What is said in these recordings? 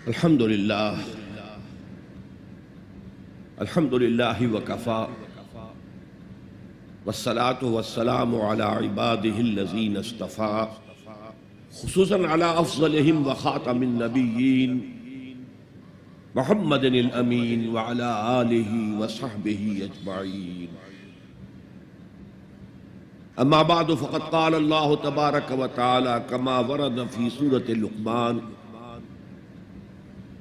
الحمد للہ وکفا والصلاة والسلام علی عباده الذین اصطفا خصوصا علی افضلهم وخاتم النبیین محمد الامین وعلی آلہ وصحبہ اجمعین. اما بعد فقد قال اللہ تبارک وتعالی کما ورد فی سورۃ لقمان: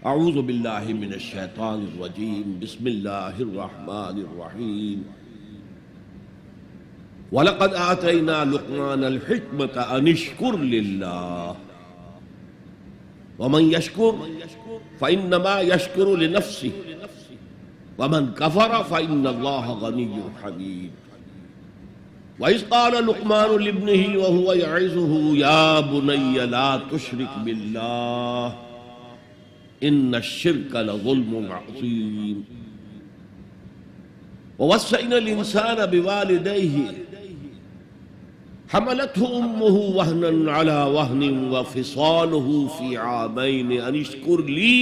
اعوذ باللہ من الشیطان الرجیم بسم اللہ الرحمن الرحیم. وَلَقَدْ آتَيْنَا لُقْمَانَ الْحِكْمَةَ أَنِ اشْكُرْ لِلَّهِ وَمَنْ يَشْكُرْ فَإِنَّمَا يَشْكُرُ لِنَفْسِهِ وَمَنْ كَفَرَ فَإِنَّ اللَّهَ غَنِيٌّ حَمِيدٌ. وَإِذْ قَالَ لُقْمَانُ لِابْنِهِ وَهُوَ يَعِظُهُ يَا بُنَيَّ لَا تُشْرِكْ بِاللَّهِ إِنَّ الشِّرْكَ لَظُلْمٌ عَظِيمٌ. وَوَصَّيْنَا الْإِنسَانَ بِوَالِدَيْهِ حَمَلَتْهُ أُمُّهُ وَهْنًا عَلَى وَهْنٍ وَفِصَالُهُ فِي عَامَيْنِ أَنِ اشْكُرْ لِي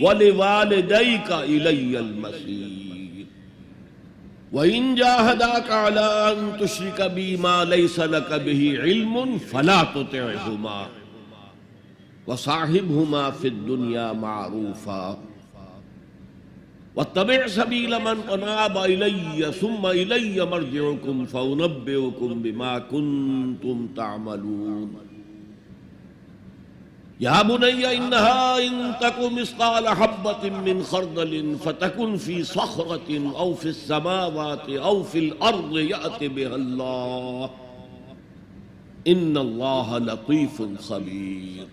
وَلِوَالِدَيْكَ إِلَيَّ الْمَصِيرُ. وَإِنْ جَاهَدَاكَ عَلَىٰ أَن تُشْرِكَ بِي مَا لَيْسَ لَكَ بِهِ عِلْمٌ فَلَا تُطِعْهُمَا وَصَاحِبْهُمَا فِي الدُّنْيَا مَعْرُوفًا وَاتَّبِعْ سَبِيلَ مَنْ أَنَابَ إِلَيَّ ثُمَّ إِلَيَّ مَرْجِعُكُمْ فَأُنَبِّئُكُمْ بِمَا كُنْتُمْ تَعْمَلُونَ. يَا بُنَيَّ إِنَّهَا إِن تَكُ مِثْقَالَ حَبَّةٍ مِّنْ خَرْدَلٍ فَتَكُنْ فِي صَخْرَةٍ أَوْ فِي السَّمَاوَاتِ أَوْ فِي الْأَرْضِ يَأْتِ بِهَا اللَّهُ إِنَّ اللَّهَ لَطِيفٌ خَبِيرٌ.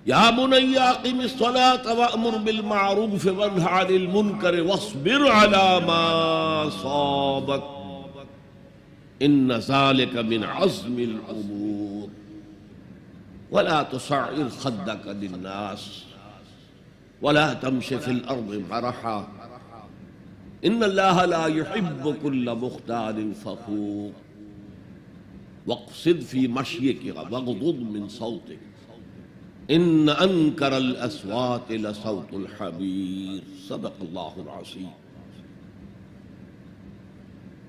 يَا بُنَيَّ أَقِمِ الصَّلَاةَ وَأْمُرْ بِالْمَعْرُوفِ وَانْهَ عَنِ الْمُنكَرِ وَاصْبِرْ عَلَىٰ مَا أَصَابَكَ إِنَّ ذَلِكَ مِنْ عَزْمِ الْأُمُورِ. وَلَا تُصَعِّرْ خَدَّكَ لِلنَّاسِ وَلَا تَمْشِ فِي الْأَرْضِ مَرَحًا إِنَّ اللَّهَ لَا يُحِبُّ كُلَّ مُخْتَالٍ فَخُورٍ. وَاقْصِدْ فِي مَشْيِكَ وَاغْضُضْ مِنْ صَوْتِكَ إِنَّ أَنكَرَ الْأَصْوَاتِ لَصَوْتُ الْحَمِيرِ. صدق اللہ العظیم.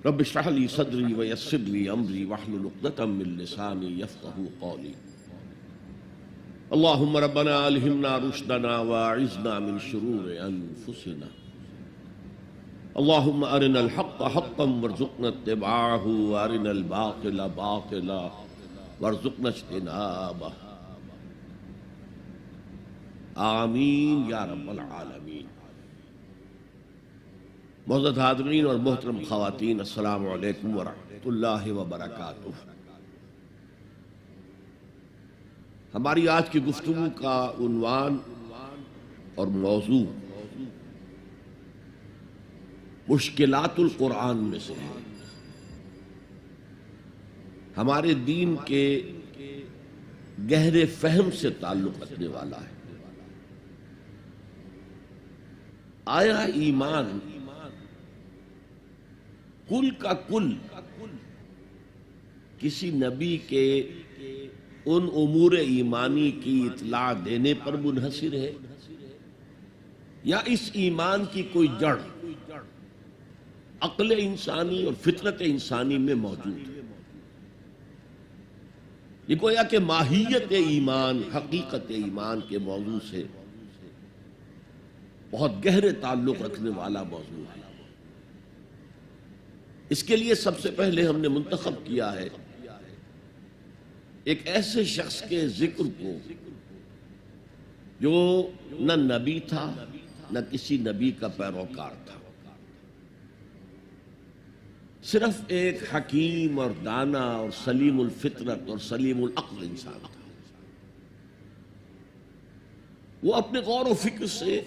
رب اشرح لي صدري ويسر لي أمري واحلل عقدة من لساني يفقهوا قولي. اللهم ربنا ألهمنا رشدنا وأعذنا من شرور أنفسنا. اللهم أرنا الحق حقا وارزقنا اتباعه وأرنا الباطل باطلا وارزقنا اجتنابه. آمین یا رب العالمین. معزز حاضرین اور محترم خواتین، السلام علیکم ورحمۃ اللہ وبرکاتہ. ہماری آج کی گفتگو کا عنوان اور موضوع مشکلات القرآن میں سے ہے. ہمارے دین کے گہرے فہم سے تعلق رکھنے والا ہے. آیا ایمان کل کا کل کسی نبی کے ان امور ایمانی کی اطلاع دینے پر منحصر ہے، یا اس ایمان کی کوئی جڑ عقل انسانی اور فطرت انسانی میں موجود ہے؟ یہ گویا کہ ماہیت ایمان، حقیقت ایمان کے موضوع سے بہت گہرے تعلق رکھنے والا موضوع ہے. اس کے لیے سب سے پہلے ہم نے منتخب کیا ہے ایک ایسے شخص کے ذکر کو جو نہ نبی تھا نہ کسی نبی کا پیروکار تھا، صرف ایک حکیم اور دانا اور سلیم الفطرت اور سلیم العقل انسان تھا. وہ اپنے غور و فکر سے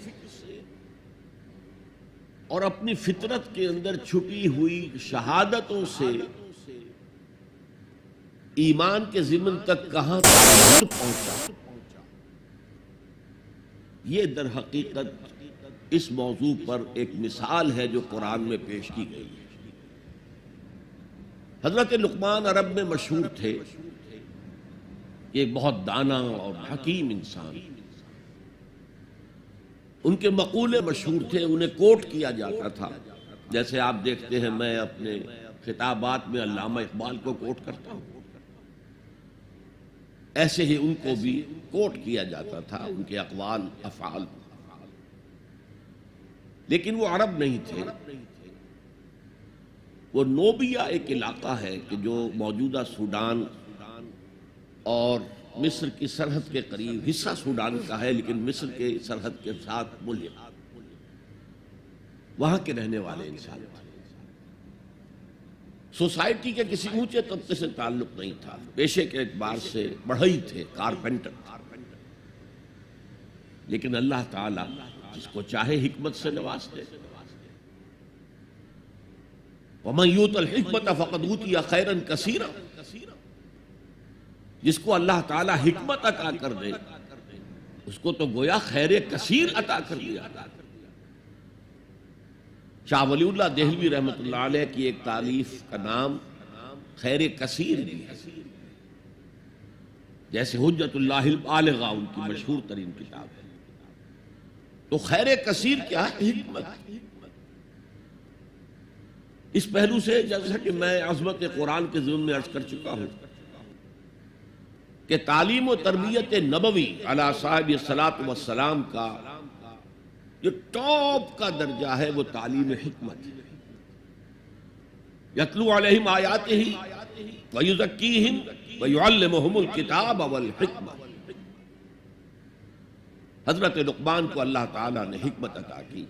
اور اپنی فطرت کے اندر چھپی ہوئی شہادتوں سے ایمان کے ضمن تک کہاں پہنچا، یہ در حقیقت اس موضوع پر ایک مثال ہے جو قرآن میں پیش کی گئی ہے. حضرت لقمان عرب میں مشہور تھے، ایک بہت دانا اور حکیم انسان. ان کے مقولے مشہور تھے، انہیں کوٹ کیا جاتا تھا. جیسے آپ دیکھتے ہیں میں اپنے خطابات میں علامہ اقبال کو کوٹ کرتا ہوں، ایسے ہی ان کو بھی کوٹ کیا جاتا تھا، ان کے اقوال افعال. لیکن وہ عرب نہیں تھے. وہ نوبیا ایک علاقہ ہے کہ جو موجودہ سوڈان اور مصر کی سرحد کے قریب، حصہ سوڈان کا ہے لیکن مصر کے سرحد کے ساتھ ملحق، وہاں کے رہنے والے انسان تھے. سوسائٹی کے کسی اونچے طبقے سے تعلق نہیں تھا، پیشے کے اعتبار سے بڑھئی تھے، کارپینٹر. لیکن اللہ تعالیٰ جس کو چاہے حکمت سے نواز دے. وَمَن يُؤْتَ الْحِكْمَةَ فَقَدْ أُوتِيَ خَيْرًا كَثِيرًا. جس کو اللہ تعالیٰ حکمت عطا کر دے اس کو تو گویا خیر کثیر عطا کر دیا. شاہ ولی اللہ دہلوی رحمۃ اللہ علیہ کی ایک تالیف کا نام خیر کثیر بھی ہے، جیسے حجت اللہ البالغہ ان کی مشہور ترین کتاب ہے. تو خیر کثیر کیا ہے؟ حکمت. اس پہلو سے جیسا کہ میں عظمت قرآن کے ضمن میں عرض کر چکا ہوں کہ تعلیم و تربیت نبوی علی صاحب الصلاۃ والسلام کا جو ٹاپ کا درجہ ہے وہ تعلیم حکمت. یتلو علیہم آیاتہ ویزکیہم ویعلمہم الکتاب والحکمہ. حضرت لقمان کو اللہ تعالیٰ نے حکمت عطا کی.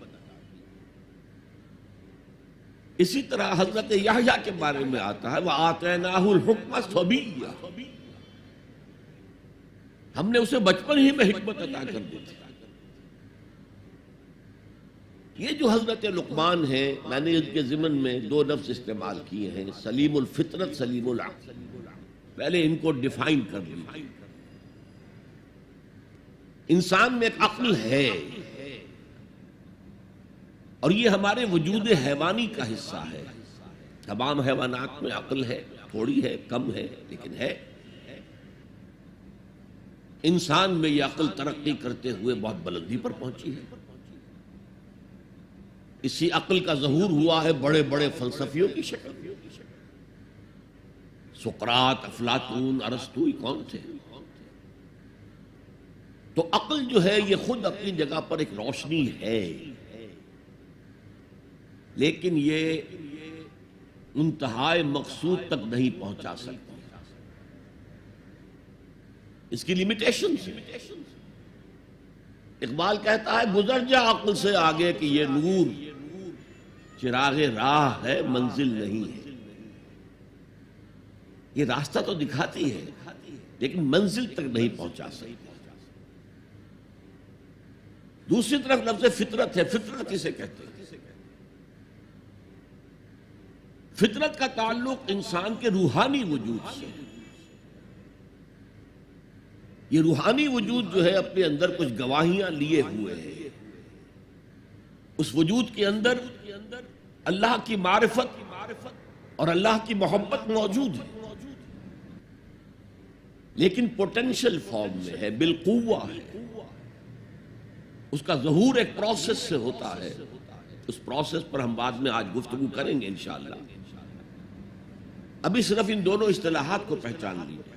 اسی طرح حضرت یحییٰ کے بارے میں آتا ہے وَآتَيْنَاهُ الْحُکْمَ صَبِیًّا. ہم نے اسے بچپن ہی میں حکمت عطا کر دی تھی. یہ جو حضرت لقمان ہیں، میں نے ان کے ضمن میں دو لفظ استعمال کیے ہیں، سلیم الفطرت، سلیم العقل. پہلے ان کو ڈیفائن کر دیا. انسان میں ایک عقل ہے اور یہ ہمارے وجود حیوانی کا حصہ ہے. تمام حیوانات میں عقل ہے، تھوڑی ہے، کم ہے، لیکن ہے. انسان میں یہ عقل ترقی کرتے ہوئے بہت بلندی پر پہنچی ہے. اسی عقل کا ظہور ہوا ہے بڑے بڑے فلسفیوں کی شکل. سقراط، افلاطون، ارسطو، یہ کون تھے؟ تو عقل جو ہے یہ خود اپنی جگہ پر ایک روشنی ہے، لیکن یہ انتہائی مقصود تک نہیں پہنچا سکتی. اس کی لیمیٹیشنز ہیں. اقبال کہتا ہے گزر جا عقل سے آگے کہ یہ نور چراغ راہ ہے، منزل نہیں ہے. یہ راستہ تو دکھاتی ہے لیکن منزل تک نہیں پہنچا سکتی. دوسری طرف لفظ فطرت ہے. فطرت کسے کہتے ہیں؟ فطرت کا تعلق انسان کے روحانی وجود سے. یہ روحانی وجود جو ہے اپنے اندر کچھ گواہیاں لیے ہوئے ہے. اس وجود کے اندر اللہ کی معرفت اور اللہ کی محبت موجود ہے، لیکن پوٹینشل فارم میں ہے، بالقوہ ہے. اس کا ظہور ایک پروسیس سے ہوتا ہے. اس پروسیس پر ہم بعد میں آج گفتگو کریں گے انشاءاللہ. ابھی صرف ان دونوں اصطلاحات کو پہچان لیجیے.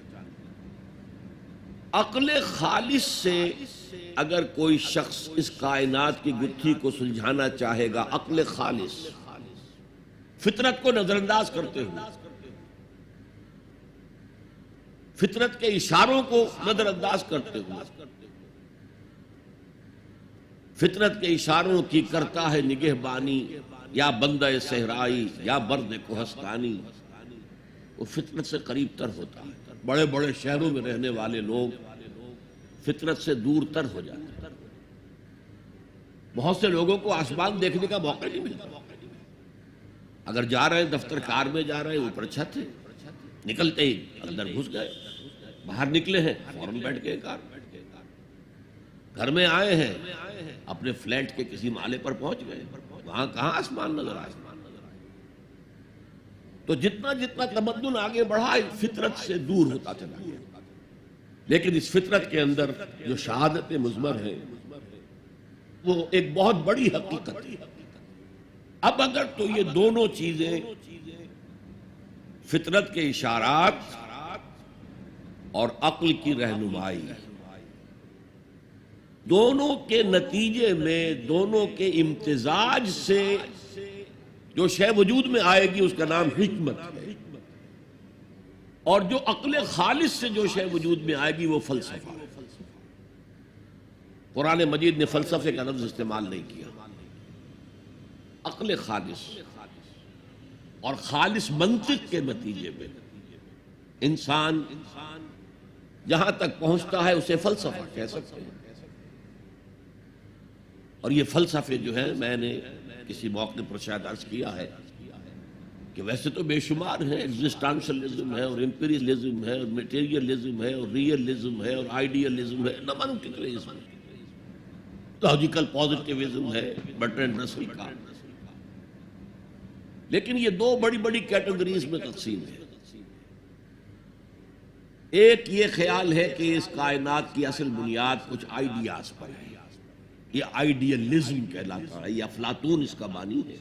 عقل خالص سے اگر کوئی شخص اس کائنات کی گتھی کو سلجھانا چاہے گا، عقل خالص، فطرت کو نظر انداز کرتے ہوئے، فطرت کے اشاروں کو نظر انداز کرتے ہوئے، فطرت کے اشاروں کی کرتا ہے نگہبانی، یا بندہ صحرائی یا برد کوہستانی، وہ فطرت سے قریب تر ہوتا ہے. بڑے بڑے شہروں میں رہنے والے لوگ فطرت سے دور تر ہو جاتے ہیں. بہت سے لوگوں کو آسمان دیکھنے کا موقع نہیں ملتا. اگر جا رہے ہیں دفتر کار میں جا رہے ہیں، اوپر چھت ہے، نکلتے ہی اندر گھس گئے، باہر نکلے ہیں فوراً بیٹھ گئے کار. گھر میں آئے ہیں، اپنے فلیٹ کے کسی مالے پر پہنچ گئے، وہاں کہاں آسمان نظر آئے. تو جتنا جتنا تمدن آگے بڑھا فطرت سے دور ہوتا چلا گیا. لیکن اس فطرت کے اندر جو شہادت مضمر ہے وہ ایک بہت بڑی حقیقت ہے۔ اب اگر تو یہ دونوں چیزیں فطرت کے اشارات اور عقل کی رہنمائی، دونوں کے نتیجے میں، دونوں کے امتزاج سے جو شے وجود میں آئے گی اس کا نام حکمت ہے، اور جو عقل خالص سے جو شے وجود میں آئے گی وہ فلسفہ ہے۔ قرآن مجید نے فلسفے کا لفظ استعمال نہیں کیا، عقل خالص اور خالص منطق کے نتیجے میں انسان جہاں تک پہنچتا ہے اسے فلسفہ کہہ سکتے ہیں۔ اور یہ فلسفے جو ہیں، میں نے کسی موقع پر شاید عرض کیا ہے کہ ویسے تو بے شمار ہیں، ایگزسٹانشلزم ہے اور امپیریلزم ہے اور میٹیریلزم ہے اور ریئلزم ہے اور آئیڈیلزم ہے، نہ معلوم کتنے اسم، لاجیکل پازیٹیوزم ہے برٹرینڈ رسل کا، لیکن یہ دو بڑی بڑی کیٹیگریز میں تقسیم ہے۔ ایک یہ خیال ہے کہ اس کائنات کی اصل بنیاد کچھ آئیڈیاز پر ہے، یہ آئیڈیلزم کہلاتا ہے، یہ افلاطون اس کا بانی ہے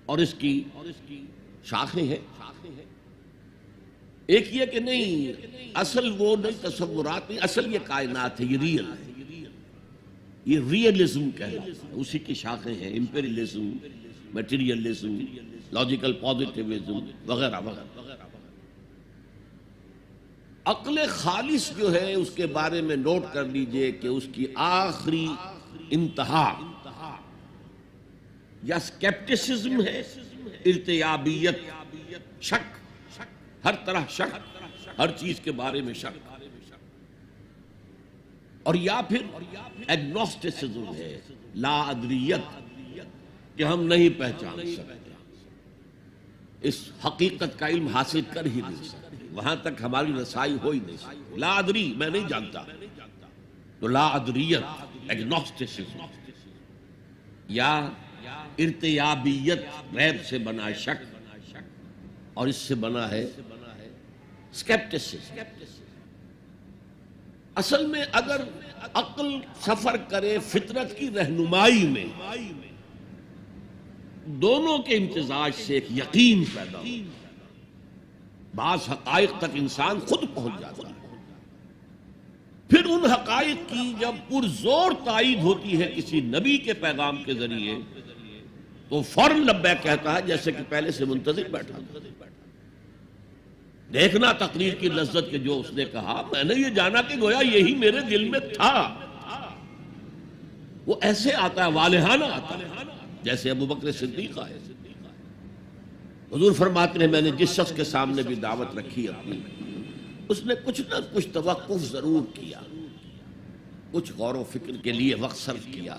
اور اس کی شاخیں ہیں۔ ایک یہ کہ نہیں، اصل وہ نہیں، تصورات نہیں، اصل یہ کائنات ہے، یہ ریئل ہے، یہ ریئلزم کہلاتا ہے، اسی کی شاخیں ہیں، امپیریلزم، میٹیریلزم، لاجیکل پازیٹیوزم وغیرہ وغیرہ۔ عقل خالص جو ہے اس کے بارے میں نوٹ کر لیجئے کہ اس کی آخری انتہا یا سکیپٹسزم ہے، ارتیابیت، شک، ہر طرح شک، ہر چیز کے بارے میں شک، اور یا پھر ایگنوسٹسزم ہے، لا ادریت، کہ ہم نہیں پہچان سکتے، اس حقیقت کا علم حاصل کر ہی نہیں سکتے، وہاں تک ہماری رسائی ہو ہی نہیں سکتی، لا ادری، میں نہیں جانتا، تو لا ادریت، ایگنوسٹسزم، یا ارتیابیت، غیب سے بنا ہے شک، اور اس سے بنا ہے سکیپٹسزم۔ اصل میں اگر عقل سفر کرے فطرت کی رہنمائی میں، دونوں کے امتزاج سے ایک یقین پیدا ہو، بعض حقائق تک انسان خود پہنچ جاتا ہے، پھر ان حقائق کی جب پرزور تائید ہوتی ہے کسی نبی کے پیغام کے ذریعے تو فوراً لبیک کہتا ہے، جیسے کہ پہلے سے منتظر بیٹھا تھا۔ دیکھنا تقریر کی لذت کے جو اس نے کہا، میں نے یہ جانا کہ گویا یہی میرے دل میں تھا، وہ ایسے آتا ہے، والہانہ آتا ہے، جیسے ابو بکر صدیق آئے۔ حضور فرماتے ہیں میں نے جس شخص کے سامنے بھی دعوت رکھی اپنی، اس نے کچھ نہ کچھ توقف ضرور کیا، کچھ غور و فکر کے لیے وقت صرف کیا،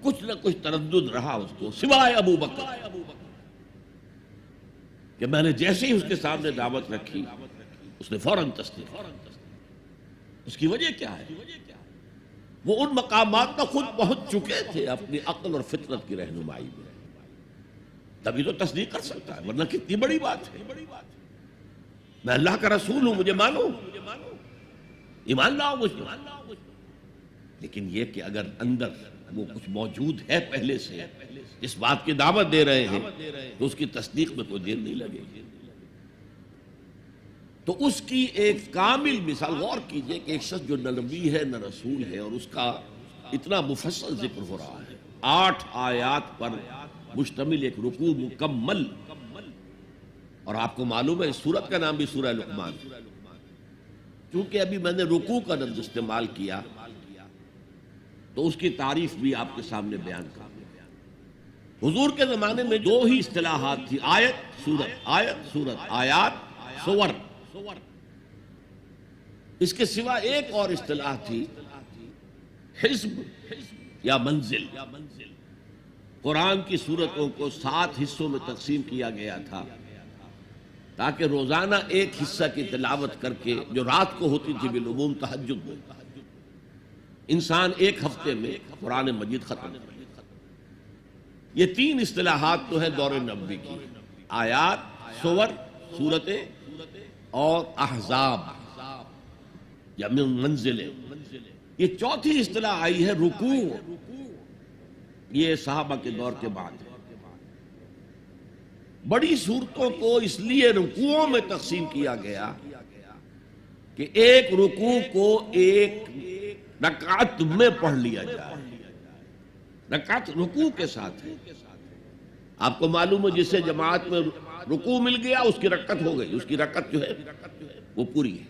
کچھ نہ کچھ تردد رہا اس کو، سوائے ابو بکر کہ میں نے جیسے ہی اس کے سامنے دعوت رکھی اس نے فوراً تصدیق۔ اس کی وجہ کیا ہے؟ وہ ان مقامات پر خود پہنچ چکے تھے اپنی عقل اور فطرت کی رہنمائی میں، تبھی تو تصدیق کر سکتا ہے، ورنہ کتنی بڑی بات ہے، میں اللہ کا رسول ہوں، مجھے مانو، ایمان لاؤ مجھ پر۔ لیکن یہ کہ اگر اندر وہ کچھ موجود ہے پہلے سے، اس بات کی دعوت دے رہے ہیں، تو اس کی تصدیق میں کوئی دیر نہیں لگے گی۔ تو اس کی ایک کامل مثال، غور کیجئے کہ ایک شخص جو نہ نبی ہے نہ رسول ہے، اور اس کا اتنا مفصل ذکر ہو رہا ہے، 8 آیات پر مشتمل ایک رکوع مکمل، اور آپ کو معلوم ہے اس سورت کا نام بھی سورہ لقمان، چونکہ ابھی میں نے رکوع کا لفظ استعمال کیا تو اس کی تعریف بھی آپ کے سامنے بیان کر۔ حضور کے زمانے میں 2 ہی اصطلاحات تھی، آیت سورت، آیت سورت، آیات سور۔ اس کے سوا ایک اور اصطلاح تھی، حزب یا منزل۔ قرآن کی سورتوں کو 7 حصوں میں تقسیم کیا گیا تھا تاکہ روزانہ ایک حصہ کی تلاوت کر کے، جو رات کو ہوتی تھی بالعموم تہجد میں، انسان ایک ہفتے میں قرآن مجید ختم کر لے۔ یہ 3 اصطلاحات تو ہیں دور نبوی کی، آیات، سور، سورتیں، اور احزاب یا منزلیں، یہ چوتھی اصطلاح آئی ہے رکوع، یہ صحابہ کے دور کے بعد ہے۔ بڑی صورتوں کو اس لیے رکوعوں میں تقسیم کیا گیا کہ ایک رکوع کو ایک رکعت میں پڑھ لیا جائے، رکعت رکوع کے ساتھ ہے۔ آپ کو معلوم ہے جسے جماعت میں رکوع مل گیا اس کی رکعت ہو گئی، اس کی رکعت جو ہے وہ پوری ہے۔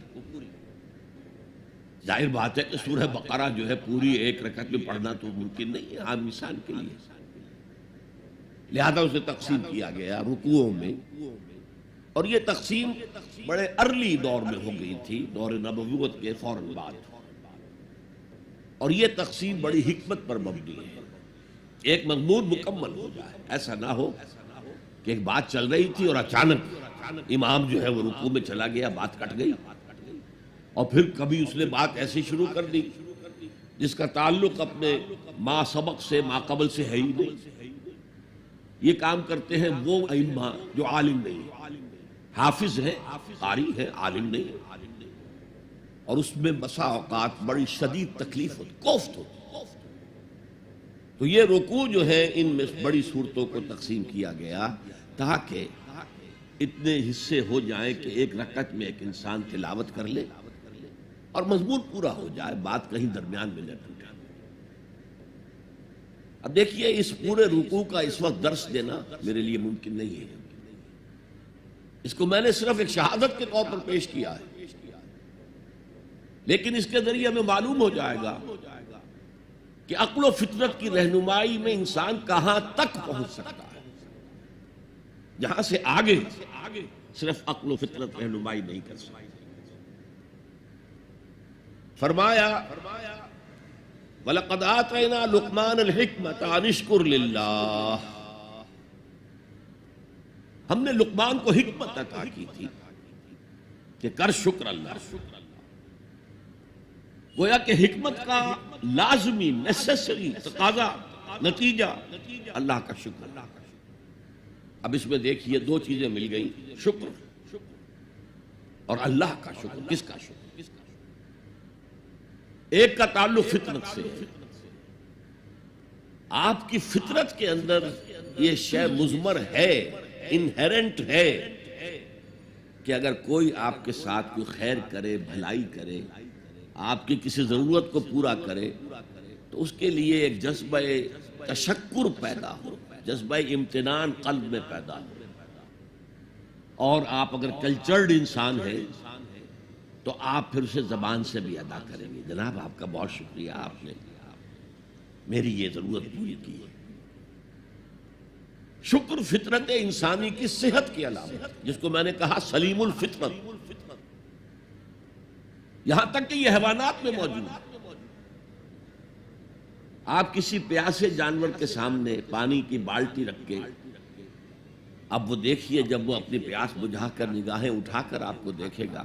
ظاہر بات ہے کہ سورہ بقرہ جو ہے پوری ایک رکعت میں پڑھنا تو ممکن نہیں ہے عام انسان کے لیے، لہذا اسے تقسیم کیا گیا رکوعوں میں، اور یہ تقسیم بڑے ارلی دور میں ہو گئی تھی، دور نبوت کے فوراً بعد، اور یہ تقسیم بڑی حکمت پر مبنی ہے، ایک مضمون مکمل ہو جائے، ایسا نہ ہو کہ ایک بات چل رہی تھی اور اچانک امام جو ہے وہ رکوع میں چلا گیا، بات کٹ گئی، اور پھر کبھی اس نے بات ایسی شروع کر دی جس کا تعلق اپنے ما سبق سے ما قبل سے ہے ہی نہیں۔ یہ کام کرتے ہیں وہ ائمہ جو عالم نہیں، حافظ ہے، قاری ہے، عالم نہیں، اور اس میں بسا اوقات بڑی شدید تکلیف ہوتی، کوفت ہوتی۔ تو یہ رکوع جو ہے ان میں بڑی صورتوں کو تقسیم کیا گیا تاکہ اتنے حصے ہو جائیں کہ ایک رکعت میں ایک انسان تلاوت کر لے اور مضمون پورا ہو جائے، بات کہیں درمیان میں نہ ٹوٹے۔ اب دیکھیے اس پورے رکوع کا اس وقت درس دینا میرے لیے ممکن نہیں ہے، اس کو میں نے صرف ایک شہادت کے طور پر پیش کیا ہے، لیکن اس کے ذریعے ہمیں معلوم ہو جائے گا کہ عقل و فطرت کی رہنمائی میں انسان کہاں تک پہنچ سکتا ہے، جہاں سے آگے صرف عقل و فطرت رہنمائی نہیں کر سکتی۔ فرمایا وَلَقَدْ آتَيْنَا لُقْمَانَ الْحِكْمَةَ أَنِ اشْكُرْ لِلَّهِ، ہم نے لقمان کو حکمت عطا کی تھی کہ کر شکر اللہ، گویا کہ حکمت کا لازمی نیسیسری تقاضا نتیجہ اللہ کا شکر۔ اب اس میں دیکھیے دو چیزیں مل گئی، شکر اور اللہ کا شکر۔ کس کا شکر؟ ایک کا تعلق فطرت سے ہے، آپ کی فطرت کے اندر یہ شے مضمر ہے، انہیرنٹ ہے کہ اگر کوئی آپ کے ساتھ کوئی خیر کرے، بھلائی کرے، آپ کی کسی ضرورت کو پورا کرے تو اس کے لیے ایک جذبہ تشکر پیدا ہو، جذبہ امتنان قلب میں پیدا ہو، اور آپ اگر کلچرڈ انسان ہیں تو آپ پھر اسے زبان سے بھی ادا کریں گے، جناب آپ کا بہت شکریہ، آپ نے میری یہ ضرورت پوری کی ہے۔ شکر فطرت انسانی کی صحت کی علامت، جس کو میں نے کہا سلیم الفطرت، یہاں تک کہ یہ حیوانات میں موجود ہے۔ آپ کسی پیاسے جانور کے سامنے پانی کی بالٹی رکھ کے، اب وہ دیکھیے جب وہ اپنی پیاس بجھا کر نگاہیں اٹھا کر آپ کو دیکھے گا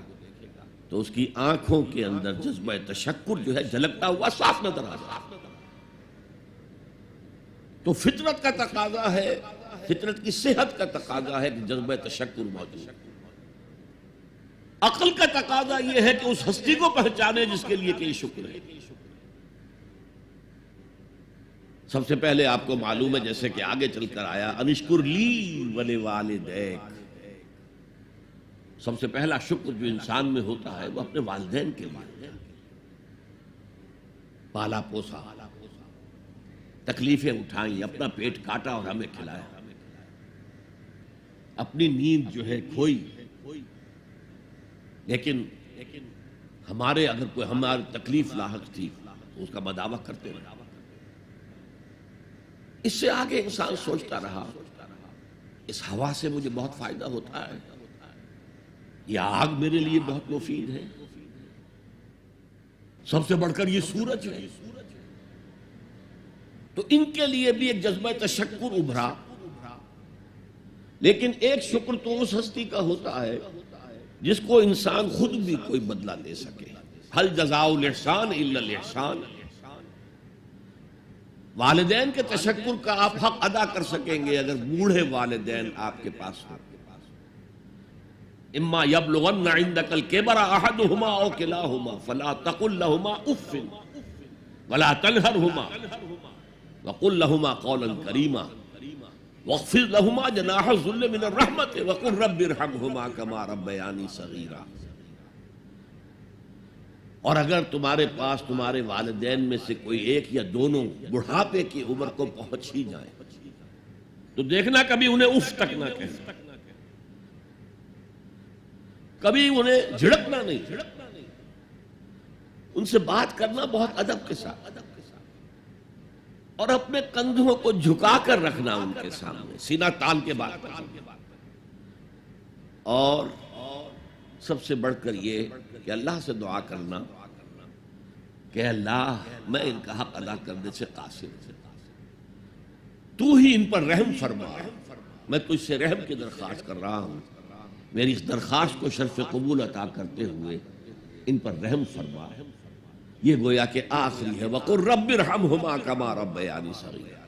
تو اس کی آنکھوں کے اندر جذبہ تشکر جو ہے جھلکتا ہوا صاف نظر آ رہا ہے۔ تو فطرت کا تقاضا ہے، فطرت کی صحت کا تقاضا ہے کہ جذبہ تشکر موجود ہے۔ عقل کا تقاضا یہ ہے کہ اس ہستی کو پہچانے جس کے لیے کہ یہ شکر ہے۔ سب سے پہلے آپ کو معلوم ہے جیسے کہ آگے چل کر آیا انشکر لی ولوالدیک، سب سے پہلا شکر جو انسان میں ہوتا ہے وہ اپنے والدین کے لیے، پالا پوسا، تکلیفیں اٹھائیں، اپنا پیٹ کاٹا اور ہمیں کھلایا، اپنی نیند جو ہے کھوئی، لیکن ہمارے اگر کوئی ہماری تکلیف لاحق تھی تو اس کا مداوع کرتے رہا۔ اس سے آگے انسان سوچتا رہا اس ہوا سے مجھے بہت فائدہ ہوتا ہے، یہ آگ میرے لیے بہت مفید ہے، سب سے بڑھ کر یہ سورج ہے، تو ان کے لیے بھی ایک جذبہ تشکر ابھرا۔ لیکن ایک شکر تو اس ہستی کا ہوتا ہے جس کو انسان خود بھی کوئی بدلہ دے سکے، ہل جزاء الاحسان الا الاحسان، والدین کے تشکر کا آپ حق ادا کر سکیں گے اگر بوڑھے والدین آپ کے پاس ہوں۔ اما یبلغن عندک الکبر احدہما او کلاہما فلا تقل لہما اف، ولا تنہرہما وقل لہما قولا کریما واخفض لہما جناح الذل من الرحمۃ وقل رب ارحمہما کما ربیانی صغیرا۔ اور اگر تمہارے پاس تمہارے والدین میں سے کوئی ایک یا دونوں بڑھاپے کی عمر کو پہنچ ہی جائیں تو دیکھنا کبھی انہیں اف تک نہ کہیں، کبھی انہیں جھڑکنا نہیں، ان سے بات کرنا بہت ادب کے ساتھ، اور اپنے کندھوں کو جھکا کر رکھنا ان کے سامنے، سینہ تان کے بات کرنا۔ اور سب سے بڑھ کر یہ کہ اللہ سے دعا کرنا کہ اللہ میں ان کا حق ادا کرنے سے قاصر ہوں، تو ہی ان پر رحم فرما، میں تجھ سے رحم کی درخواست کر رہا ہوں، میری اس درخواست کو شرف قبول عطا کرتے ہوئے ان پر رحم فرما۔ یہ گویا کہ آخری ہے وَقُلْ رَبِّ ارْحَمْهُمَا كَمَا رَبَّيَانِي صَغِيرًا۔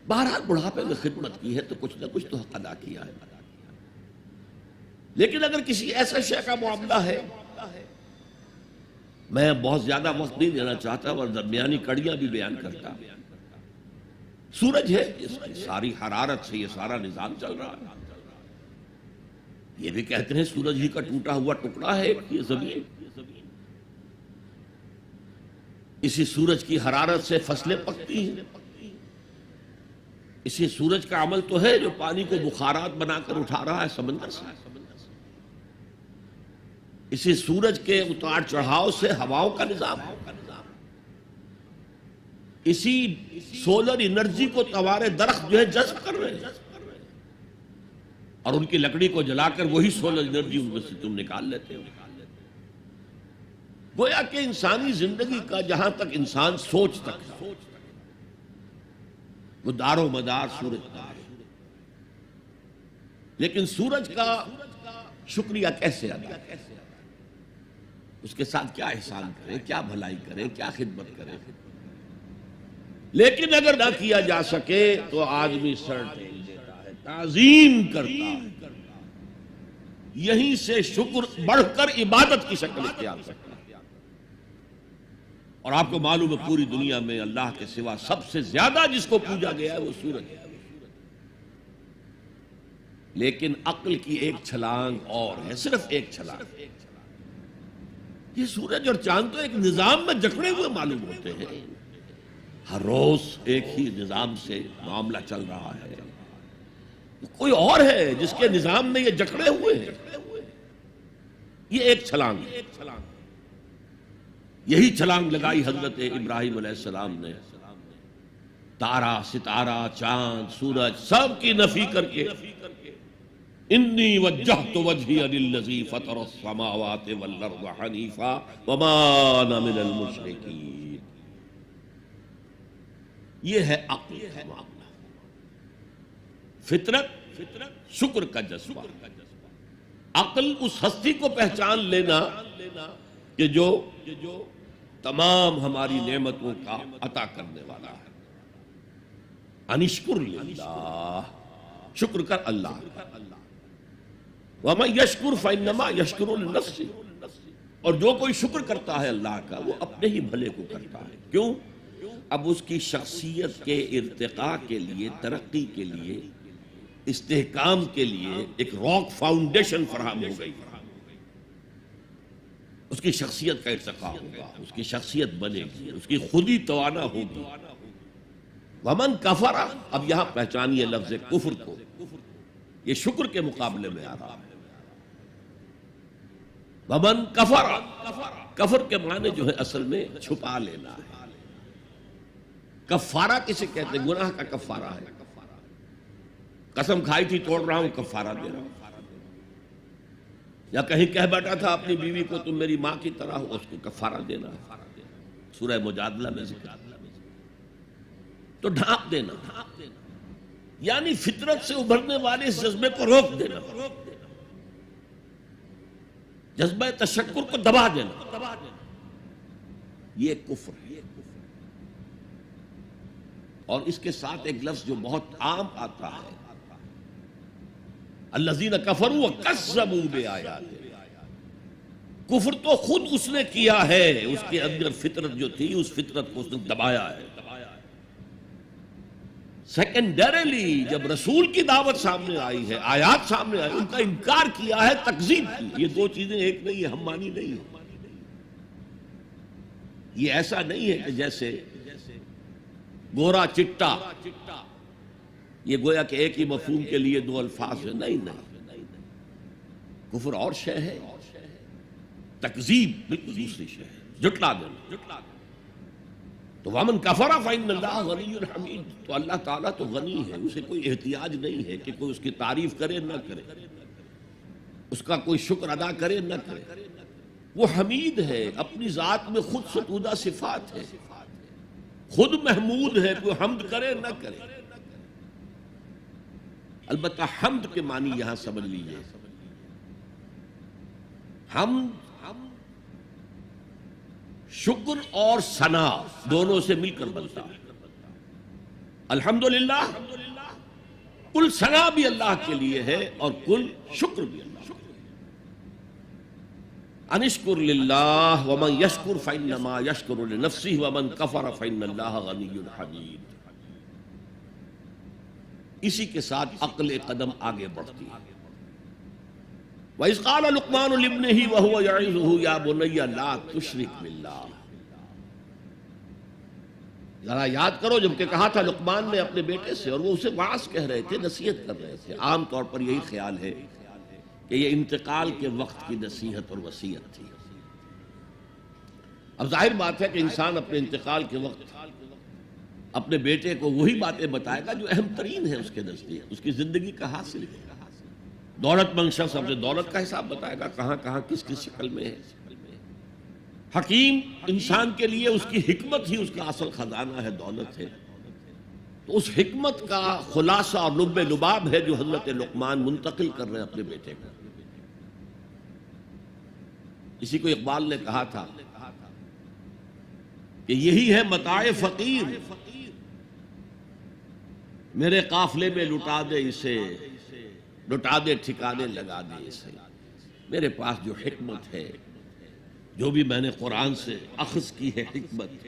بہرحال بڑھاپے میں خدمت کی ہے تو کچھ نہ کچھ تو حق ادا کیا ہے، لیکن اگر کسی ایسا شے کا معاملہ ہے، میں بہت زیادہ وقت نہیں دینا چاہتا اور درمیانی کڑیاں بھی بیان کرتا، سورج ہے، اس کی ساری حرارت سے یہ سارا نظام چل رہا ہے، یہ بھی کہتے ہیں سورج ہی کا ٹوٹا ہوا ٹکڑا ہے یہ زمین، اسی سورج کی حرارت سے فصلیں پکتی ہیں، اسی سورج کا عمل تو ہے جو پانی کو بخارات بنا کر اٹھا رہا ہے سمندر سے، اسی سورج کے اتار چڑھاؤ سے ہواؤں کا نظام، اسی سولر انرجی کو توارے درخت جو ہے جذب کر رہے ہیں، اور ان کی لکڑی کو جلا کر وہی سولر انرجی ان میں سے تم نکال لیتے ہو۔ گویا کہ انسانی زندگی کا جہاں تک انسان سوچ تک ہے وہ دار و مدار سورج کا ہے، لیکن سورج کا شکریہ کیسے ادا کرے، اس کے ساتھ کیا احسان کرے، کیا بھلائی کرے، کیا خدمت کرے، لیکن اگر نہ کیا جا سکے تو آدمی سر ٹیک دیتا ہے، تعظیم کرتا ہے، یہیں سے شکر بڑھ کر عبادت کی شکل اختیار کرتا ہے۔ اور آپ کو معلوم ہے پوری دنیا میں اللہ کے سوا سب سے زیادہ جس کو پوجا گیا ہے وہ سورج ہے، لیکن عقل کی ایک چھلانگ اور ہے، صرف ایک چھلانگ۔ یہ سورج اور چاند تو ایک نظام میں جکڑے ہوئے معلوم ہوتے ہیں، ہر روز ایک ہی نظام سے معاملہ چل رہا ہے، کوئی اور ہے جس کے نظام میں یہ جکڑے ہوئے ہیں، یہ ایک چھلانگ ہے۔ یہی چھلانگ لگائی حضرت ابراہیم علیہ السلام نے، تارا ستارہ چاند سورج سب کی نفی کر کے انی وجہت وجہی للذی فطر السماوات والارض حنیفا وما انا من المشرکین۔ یہ ہے عقل کا معاملہ، فطرت شکر کا جذبہ، عقل اس ہستی کو پہچان لینا کہ جو تمام ہماری نعمتوں کا عطا کرنے والا ہے۔ انشکر للہ، شکر کر اللہ کا، وَمَن يَشْكُرْ فَإِنَّمَا يَشْكُرُ لِنَفْسِهِ، اور جو کوئی شکر کرتا ہے اللہ کا وہ اپنے ہی بھلے کو کرتا ہے۔ کیوں؟ اب اس کی شخصیت کے ارتقاء کے لیے، ترقی کے لیے، استحکام کے لیے ایک راک فاؤنڈیشن فراہم ہو گئی، اس کی شخصیت کا ارتقاء ہوگا، اس کی شخصیت بنے گی، اس کی خودی توانا ہوگی۔ ومن کفر، اب یہاں پہچانیے لفظ کفر کو، یہ شکر کے مقابلے میں آ رہا ہے۔ ومن کفر، کفر کے معنی جو ہے اصل میں چھپا لینا ہے۔ کفارہ کسے کہتے ہیں؟ گناہ کا کفارہ ہے، قسم کھائی تھی توڑ رہا ہوں کفارہ دے رہا ہوں، یا کہیں کہہ بیٹھا تھا اپنی بیوی کو تم میری ماں کی طرح ہو، اس کو کفارہ دینا ہے، سورہ مجادلہ میں ذکر۔ تو ڈھانپ دینا یعنی فطرت سے ابھرنے والے اس جذبے کو روک دینا، جذبہ تشکر کو دبا دینا، یہ کفر ہے۔ اور اس کے ساتھ ایک لفظ جو بہت عام آتا ہے، الذین کفروا وکذبوا بآیاتنا، کفر تو خود اس نے کیا ہے، اس کے اندر فطرت جو تھی اس فطرت کو اس نے دبایا ہے۔ سیکنڈریلی جب رسول کی دعوت سامنے آئی ہے، آیات سامنے آئی، ان کا انکار کیا ہے، تکذیب کی۔ یہ دو چیزیں ایک نہیں ہے، ہم مانی نہیں ہے۔ یہ ایسا نہیں ہے کہ جیسے گورا چٹا، یہ گویا کہ ایک ہی مفہوم کے لیے دو الفاظ ہیں، نہیں نہیں، کفر اور شے ہے، تکذیب بالکل دوسری شے ہے، جھٹلا دینا۔ تو وَمَنْ كَفَرَ فَإِنَّ اللَّهَ غَنِيٌّ حَمِيدٌ، تو اللہ تعالیٰ تو غنی ہے، اسے کوئی احتیاج نہیں ہے کہ کوئی اس کی تعریف کرے نہ کرے، اس کا کوئی شکر ادا کرے نہ کرے۔ وہ حمید ہے، اپنی ذات میں خود ستودہ صفات ہے، خود محمود ہے، کوئی حمد کرے نہ کرے۔ البتہ حمد کے معنی یہاں سمجھ لیجئے، حمد شکر اور ثنا دونوں سے مل کر بنتا ہے۔ الحمدللہ کل ثنا بھی اللہ کے لیے ہے اور کل شکر بھی اللہ۔ انشکر للہ ومن یشکر فانما یشکر لنفسہ ومن کفر فان اللہ غنی حمید۔ اسی کے ساتھ عقل قدم آگے بڑھتی ہے۔ وَإِذْ قَالَ لُقْمَانُ لِابْنِهِ وَهُوَ يَعِظُهُ يَا بُنَيَّ لَا تُشْرِكْ بِاللَّهِ۔ ذرا یاد کرو جب کہ کہا تھا لقمان نے اپنے بیٹے سے، اور وہ اسے واعظ کہہ رہے تھے، نصیحت کر رہے تھے۔ عام طور پر یہی خیال ہے کہ یہ انتقال کے وقت کی نصیحت اور وصیت تھی۔ اب ظاہر بات ہے کہ انسان اپنے انتقال کے وقت اپنے بیٹے کو وہی باتیں بتائے گا جو اہم ترین ہے اس کے نزدیک، اس کی زندگی کا حاصل ہے۔ دولت مند شخص اپنے دولت کا حساب بتائے گا، کہاں کہاں کس کس شکل میں ہے۔ حکیم انسان کے لیے اس کی حکمت ہی اس کا اصل خزانہ ہے، دولت ہے۔ تو اس حکمت کا خلاصہ اور لب لباب ہے جو حضرت لقمان منتقل کر رہے ہیں اپنے بیٹے کو۔ اسی کو اقبال نے کہا تھا کہ یہی ہے متاع فقیر، میرے قافلے میں لٹا دے اسے، لٹا دے ٹھکانے لگا دے اسے۔ میرے پاس جو حکمت ہے، جو بھی میں نے قرآن سے اخذ کی ہے حکمت،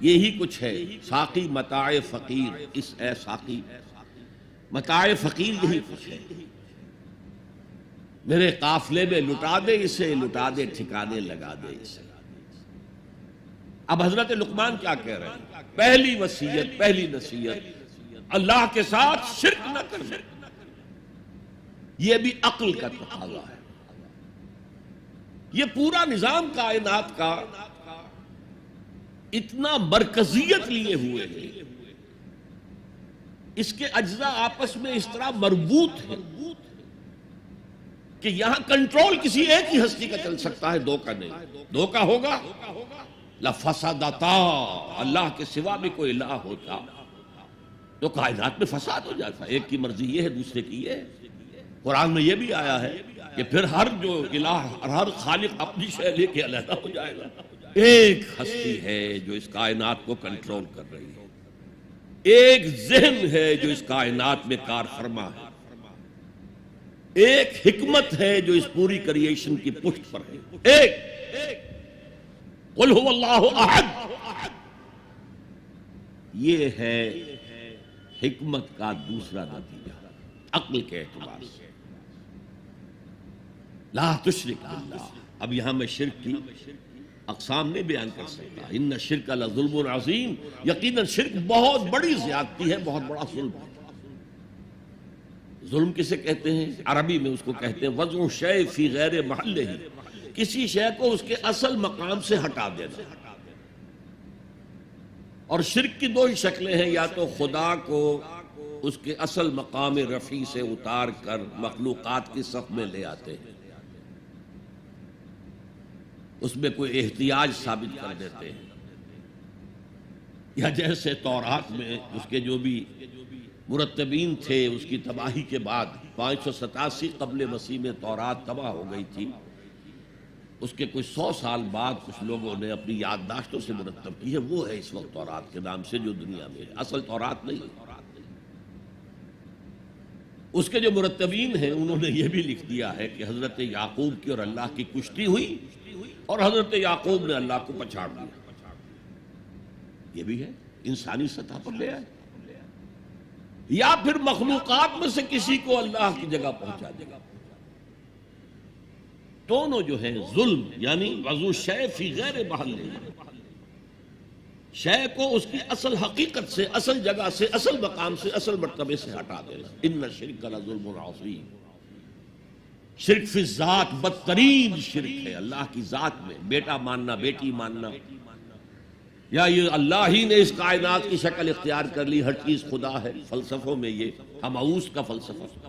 یہی کچھ ہے۔ ساقی متاع فقیر، اس اے ساقی متاع فقیر یہی کچھ ہے، میرے قافلے میں لٹا دے اسے، لٹا دے ٹھکانے لگا دے اسے۔ اب حضرت لقمان کیا کہہ رہے ہیں؟ پہلی وصیت، پہلی نصیحت، اللہ کے ساتھ شرک نہ کرنا۔ یہ بھی عقل کا تقاضا ہے۔ یہ پورا نظام کائنات کا اتنا مرکزیت لیے ہوئے ہے، اس کے اجزاء آپس میں اس طرح مربوط ہیں کہ یہاں کنٹرول کسی ایک ہی ہستی کا چل سکتا ہے، دو کا نہیں۔ دو کا ہوگا لفسدتا، اللہ کے سوا بھی کوئی الہ ہوتا تو کائنات میں فساد ہو جاتا۔ ایک کی مرضی یہ ہے، دوسرے کی یہ ہے۔ قرآن میں یہ بھی آیا ہے کہ پھر ہر جو الہ، ہر خالق اپنی شے لے کے علیحدہ ہو جائے گا۔ ایک ہستی ہے جو اس کائنات کو کنٹرول کر رہی ہے، ایک ذہن ہے جو اس کائنات میں کار فرما ہے، ایک حکمت ہے جو اس پوری کریشن کی پشت پر ہے۔ ایک قل هو اللہ احد، یہ ہے حکمت کا دوسرا نتیجہ عقل کے اعتبار سے۔ لا تشرک باللہ، اب یہاں میں شرک کی اقسام نہیں بیان کر سکتا۔ ان الشرک لظلم عظیم، یقیناً شرک بہت بڑی زیادتی ہے، بہت بڑا ظلم ہے۔ ظلم کسے کہتے ہیں؟ عربی میں اس کو کہتے ہیں وضع شیء فی غیر محلہ، کسی شے کو اس کے اصل مقام سے ہٹا دینا۔ اور شرک کی دو ہی شکلیں ہیں، یا تو خدا کو اس کے اصل مقام رفیع سے اتار کر مخلوقات کی صف میں لے آتے ہیں، اس میں کوئی احتیاج ثابت کر دیتے ہیں، یا جیسے تورات میں اس کے جو بھی مرتبین تھے، اس کی تباہی کے بعد 587 قبل مسیح میں تورات تباہ ہو گئی تھی، اس کے کچھ 100 سال بعد کچھ لوگوں نے اپنی یادداشتوں سے مرتب کی ہے، وہ ہے اس وقت تورات کے نام سے جو دنیا میں ہے، اصل تورات نہیں ہے۔ اس کے جو مرتبین ہیں انہوں نے یہ بھی لکھ دیا ہے کہ حضرت یعقوب کی اور اللہ کی کشتی ہوئی اور حضرت یعقوب نے اللہ کو پچھاڑ دیا. یہ بھی ہے انسانی سطح پر لے آئے. یا پھر مخلوقات میں سے کسی کو اللہ کی جگہ پہنچا دے. دونوں جو ہیں ظلم، یعنی وضع شے فی غیر محلہ، شے کو اس کی اصل حقیقت سے، اصل جگہ سے، اصل مقام سے، اصل مرتبے سے ہٹا دینا. ان الشرک لظلم عظیم. شرک فی الذات بدترین شرک ہے. اللہ کی ذات میں بیٹا ماننا، بیٹی ماننا، یا یہ اللہ ہی نے اس کائنات کی شکل اختیار کر لی، ہر چیز خدا ہے. فلسفوں میں یہ ہماؤس کا فلسفہ،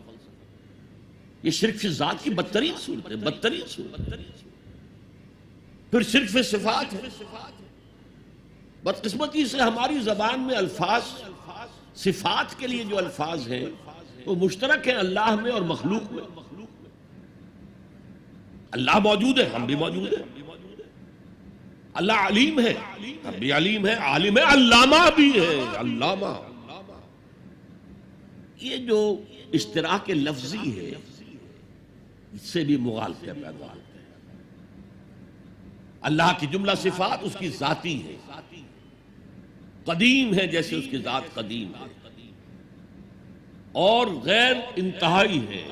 یہ شرک فی الذات کی بدترین صورت ہے، بدترین صورت. پھر شرک فی صفات ہے. بدقسمتی سے ہماری زبان میں الفاظ، صفات کے لیے جو الفاظ ہیں وہ مشترک ہیں اللہ میں اور مخلوق میں. اللہ موجود ہے، ہم بھی موجود ہیں. اللہ علیم ہے، ہم بھی علیم ہے. عالم ہے، علامہ بھی ہے، علامہ. یہ جو اشتراک لفظی ہے اس سے بھی مغالطے پیدا ہوتے ہیں. اللہ کی جملہ صفات اس کی ذاتی ہے، قدیم ہے جیسے اس کی ذات قدیم ہے، اور غیر انتہائی ہے،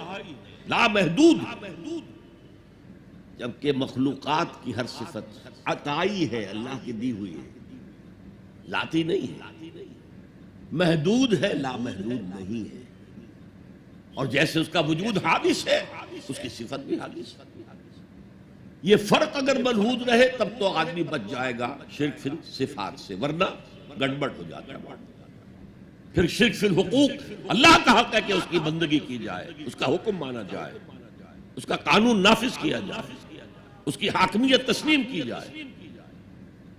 لا محدود. جبکہ مخلوقات کی ہر صفت عطائی ہے، اللہ کی دی ہوئی ہے، ذاتی نہیں ہے. محدود ہے، لا محدود نہیں ہے. اور جیسے اس کا وجود حادث ہے اس کی صفت بھی حادث ہے. یہ فرق اگر ملحوظ رہے تب تو آدمی بچ جائے گا شرک فی صفات سے، ورنہ گڑبڑ ہو جاتا ہے. پھر شرک فی الحقوق، اللہ کا حق ہے کہ اس کی بندگی کی جائے، اس کا حکم مانا جائے، اس کا قانون نافذ کیا جائے، اس کی حاکمیت تسلیم کی جائے.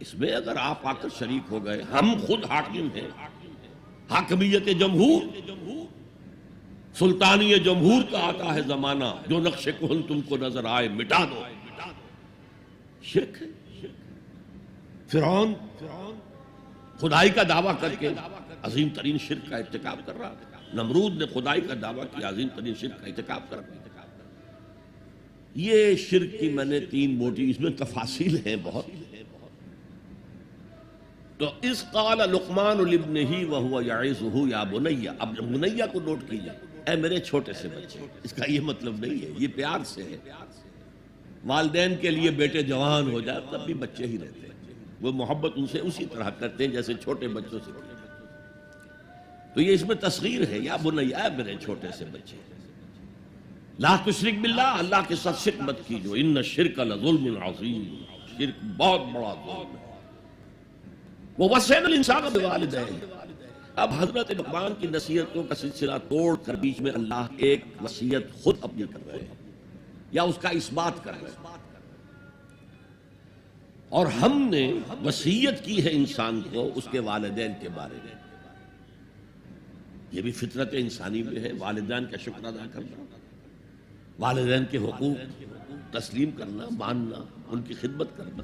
اس میں اگر آپ آ کر شریک ہو گئے، ہم خود حاکم ہیں، حاکمیت جمہور، سلطانی جمہور کا آتا ہے زمانہ، جو نقش کہن تم کو نظر آئے مٹا دو. شرک ہے. فرعون خدائی کا دعویٰ کر کے عظیم ترین شرک کا ارتکاب کر رہا تھا. نمرود نے خدائی کا دعویٰ کیا، عظیم ترین شرک کا ارتکاب کر رہا. یہ شرک کی میں نے 3 موٹی، اس میں تفاصیل ہیں بہت. تو اس قال لقمان لابنہ وہو یعظہ یا بنی، اب بنیہ کو نوٹ کیجئے، اے میرے چھوٹے سے بچے. اس کا یہ مطلب نہیں ہے، یہ پیار سے ہے. والدین کے لیے بیٹے جوان ہو جائے تب بھی بچے ہی رہتے ہیں، وہ محبت ان سے اسی طرح کرتے ہیں جیسے چھوٹے بچوں سے کرتے ہیں. تو یہ اس میں تصغیر ہے، یا بنی، اے میرے چھوٹے سے بچے، لا تشرک باللہ، اللہ کے ساتھ شرک مت کیجو. ان الشرک لظلم عظیم، شرک بہت بڑا ظلم ہے. ووصینا الانسان بوالدیہ. اب حضرت لقمان کی نصیحتوں کا سلسلہ توڑ کر بیچ میں اللہ ایک وصیت خود اپنی کر رہے ہیں یا اس کا اثبات کر رہے ہیں. اور ہم نے وصیت کی ہے انسان کو اس کے والدین کے بارے میں. یہ بھی فطرت انسانی میں ہے، والدین کا شکر ادا کرنا، والدین کے حقوق تسلیم کرنا، ماننا، ان کی خدمت کرنا.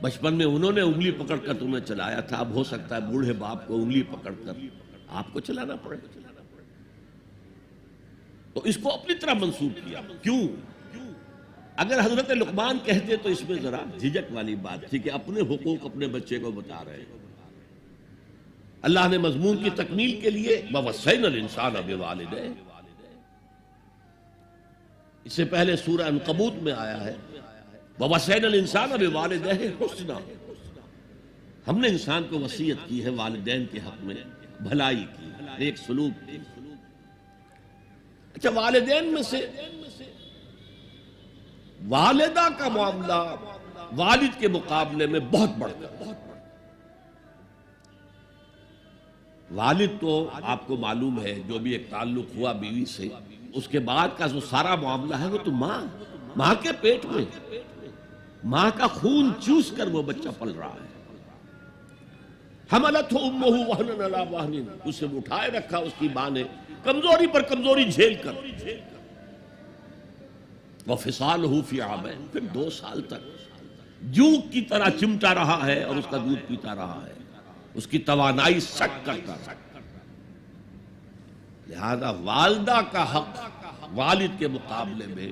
بچپن میں انہوں نے انگلی پکڑ کر تمہیں چلایا تھا، اب ہو سکتا ہے بوڑھے باپ کو انگلی پکڑ کر آپ کو چلانا پڑے. تو اس کو اپنی طرح منسوب کیا. کیوں؟ اگر حضرت لقمان کہتے تو اس میں ذرا جھجک والی بات تھی کہ اپنے حقوق اپنے بچے کو بتا رہے ہیں. اللہ نے مضمون کی تکمیل کے لیے ووصینا الانسان بوالدیہ. اس سے پہلے سورہ عنکبوت میں آیا ہے ووصینا الانسان بوالدیہ حسنا. ہم نے انسان کو وصیت کی ہے والدین کے حق میں بھلائی کی، ایک سلوک کی. اچھا، والدین میں سے والدہ کا معاملہ والد کے مقابلے میں بہت بڑھ کر. والد تو آپ کو معلوم ہے جو بھی ایک تعلق ہوا بیوی سے، اس کے بعد کا جو سارا معاملہ ہے وہ تو ماں کے پیٹ میں، ماں کا خون چوس کر وہ بچہ پل رہا ہے. حملتہ امہ وہنا علی وہن، اسے اٹھائے رکھا اس کی ماں نے کمزوری پر کمزوری جھیل کر. وفصالہ فی عامین، پھر 2 سال تک جوک کی طرح چمٹا رہا ہے اور اس کا دودھ پیتا رہا ہے، اس کی توانائی سٹ کرتا رہا. لہذا والدہ کا حق والد کے مقابلے میں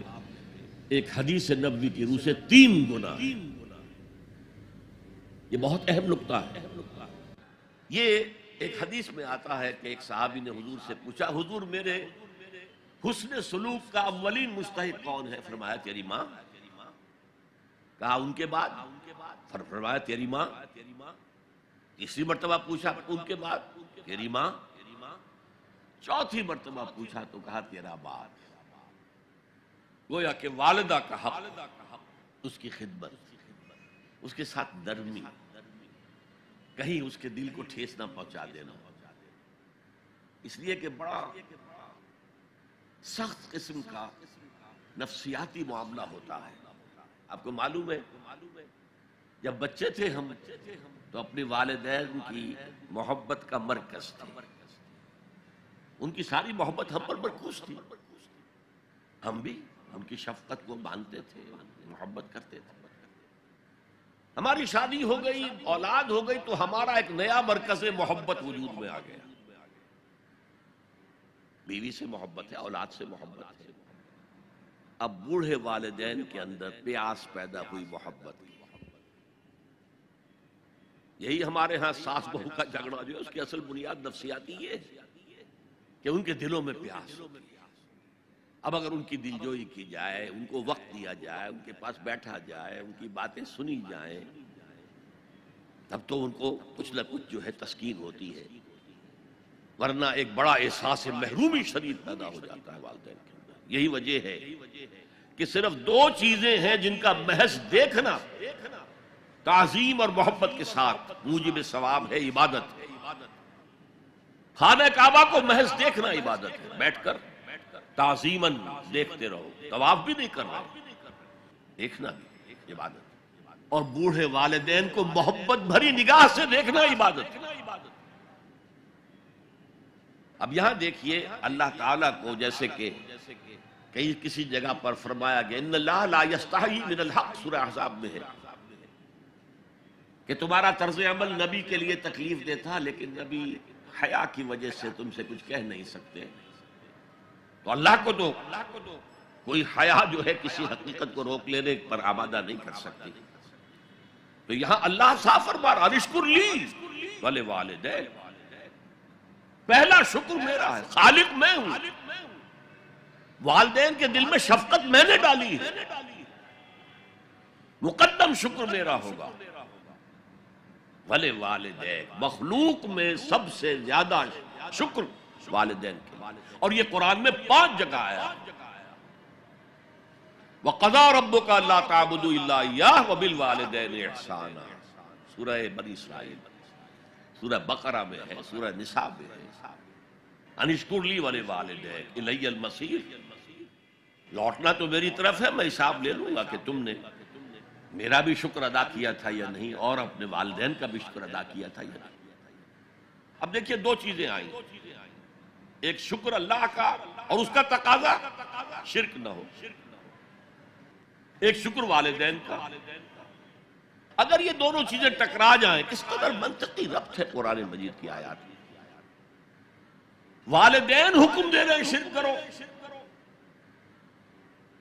ایک حدیث نبوی کی روح سے 3 گنا، یہ بہت اہم نقطہ ہے۔ یہ ایک حدیث میں آتا ہے کہ ایک صحابی نے حضور سے پوچھا، حضور میرے حسن سلوک کا اولین مستحق کون ہے؟ فرمایا تیری ماں۔ کہا ان کے بعد؟ فرمایا تیری ماں۔ تیسری مرتبہ پوچھا ان کے بعد؟ تیری ماں۔ چوتھی مرتبہ پوچھا تو کہا تیرا باپ۔ گویا کہ والدہ کا حق، اس کی خدمت، اس کے ساتھ نرمی، کہیں اس کے دل کو ٹھیس نہ پہنچا دینا، اس لیے کہ بڑا سخت قسم کا نفسیاتی معاملہ ہوتا ہے۔ آپ کو معلوم ہے جب بچے تھے ہم تو اپنے والدین کی محبت کا مرکز تھے، ان کی ساری محبت ہم پر مرکوز تھی، ہم بھی ان کی شفقت کو مانتے تھے، محبت کرتے تھے۔ ہماری شادی ہو گئی، اولاد ہو گئی تو ہمارا ایک نیا مرکز محبت وجود میں آ گیا، بیوی سے محبت ہے، اولاد سے محبت ہے۔ اب بوڑھے والدین کے اندر پیاس پیدا ہوئی محبت کی۔ یہی ہمارے ہاں ساس بہو کا جھگڑا جو ہے اس کی اصل بنیاد نفسیاتی یہ ہے کہ ان کے دلوں میں پیاس ہوتی ہے۔ اب اگر ان کی دلجوئی کی جائے، ان کو وقت دیا جائے، ان کے پاس بیٹھا جائے، ان کی باتیں سنی جائیں، تب تو ان کو کچھ نہ کچھ جو ہے تسکین ہوتی ہے، ورنہ ایک بڑا احساس محرومی شدید پیدا ہو جاتا ہے والدین کے اندر۔ یہی وجہ ہے کہ صرف 2 چیزیں ہیں جن کا محض دیکھنا تعظیم اور محبت کے ساتھ موجب ثواب ہے، عبادت ہے۔ خانہ کعبہ کو محض دیکھنا عبادت ہے، بیٹھ کر تعظیماً دیکھتے رہو، طواف بھی نہیں کرنا، دیکھنا بھی عبادت، اور بوڑھے والدین کو محبت بھری نگاہ سے دیکھنا عبادت ہے۔ اب یہاں دیکھیے اللہ تعالیٰ کو جیسے کہ کئی کسی جگہ پر فرمایا گیا ان اللہ لا یستحی من الحق، سورہ احزاب میں ہے کہ تمہارا طرز عمل نبی کے لیے تکلیف دہ تھا، لیکن نبی حیا کی وجہ سے تم سے کچھ کہہ نہیں سکتے، تو اللہ کو تو کوئی حیا جو ہے کسی حقیقت کو روک لینے پر آمادہ نہیں کر سکتی۔ تو یہاں اللہ صاف فرما رہا اشکر لی ولوالدیک، پہلا شکر میرا ہے، خالق میں ہوں، والدین کے دل میں شفقت میں نے ڈالی ہے، مقدم شکر میرا ہوگا۔ ولوالدیک، مخلوق میں سب سے زیادہ شکر والدین کے، اور یہ قرآن میں 5 جگہ آیا۔ وَقَضَىٰ رَبُّكَ أَلَّا تَعْبُدُوا إِلَّا إِيَّاهُ وَبِالْوَالِدَيْنِ إِحْسَانًا، سورہ بنی اسرائیل، سورہ بقرہ میں ہے، سورہ نساء میں ہے، ان اشکر لی ولوالدیک الی المصیر، لوٹنا تو میری طرف ہے، میں حساب لے لوں گا کہ تم نے میرا بھی شکر ادا کیا تھا یا نہیں، اور اپنے والدین کا بھی شکر ادا کیا تھا یا نہیں۔ اب دیکھیے 2 چیزیں آئیں، ایک شکر اللہ کا اور اس کا تقاضا شرک نہ ہو، ایک شکر والدین کا۔ اگر یہ دونوں چیزیں ٹکرا جائیں، کس قدر منطقی ربط ہے قرآن مجید کی آیات میں۔ والدین حکم دے رہے ہیں شرک کرو،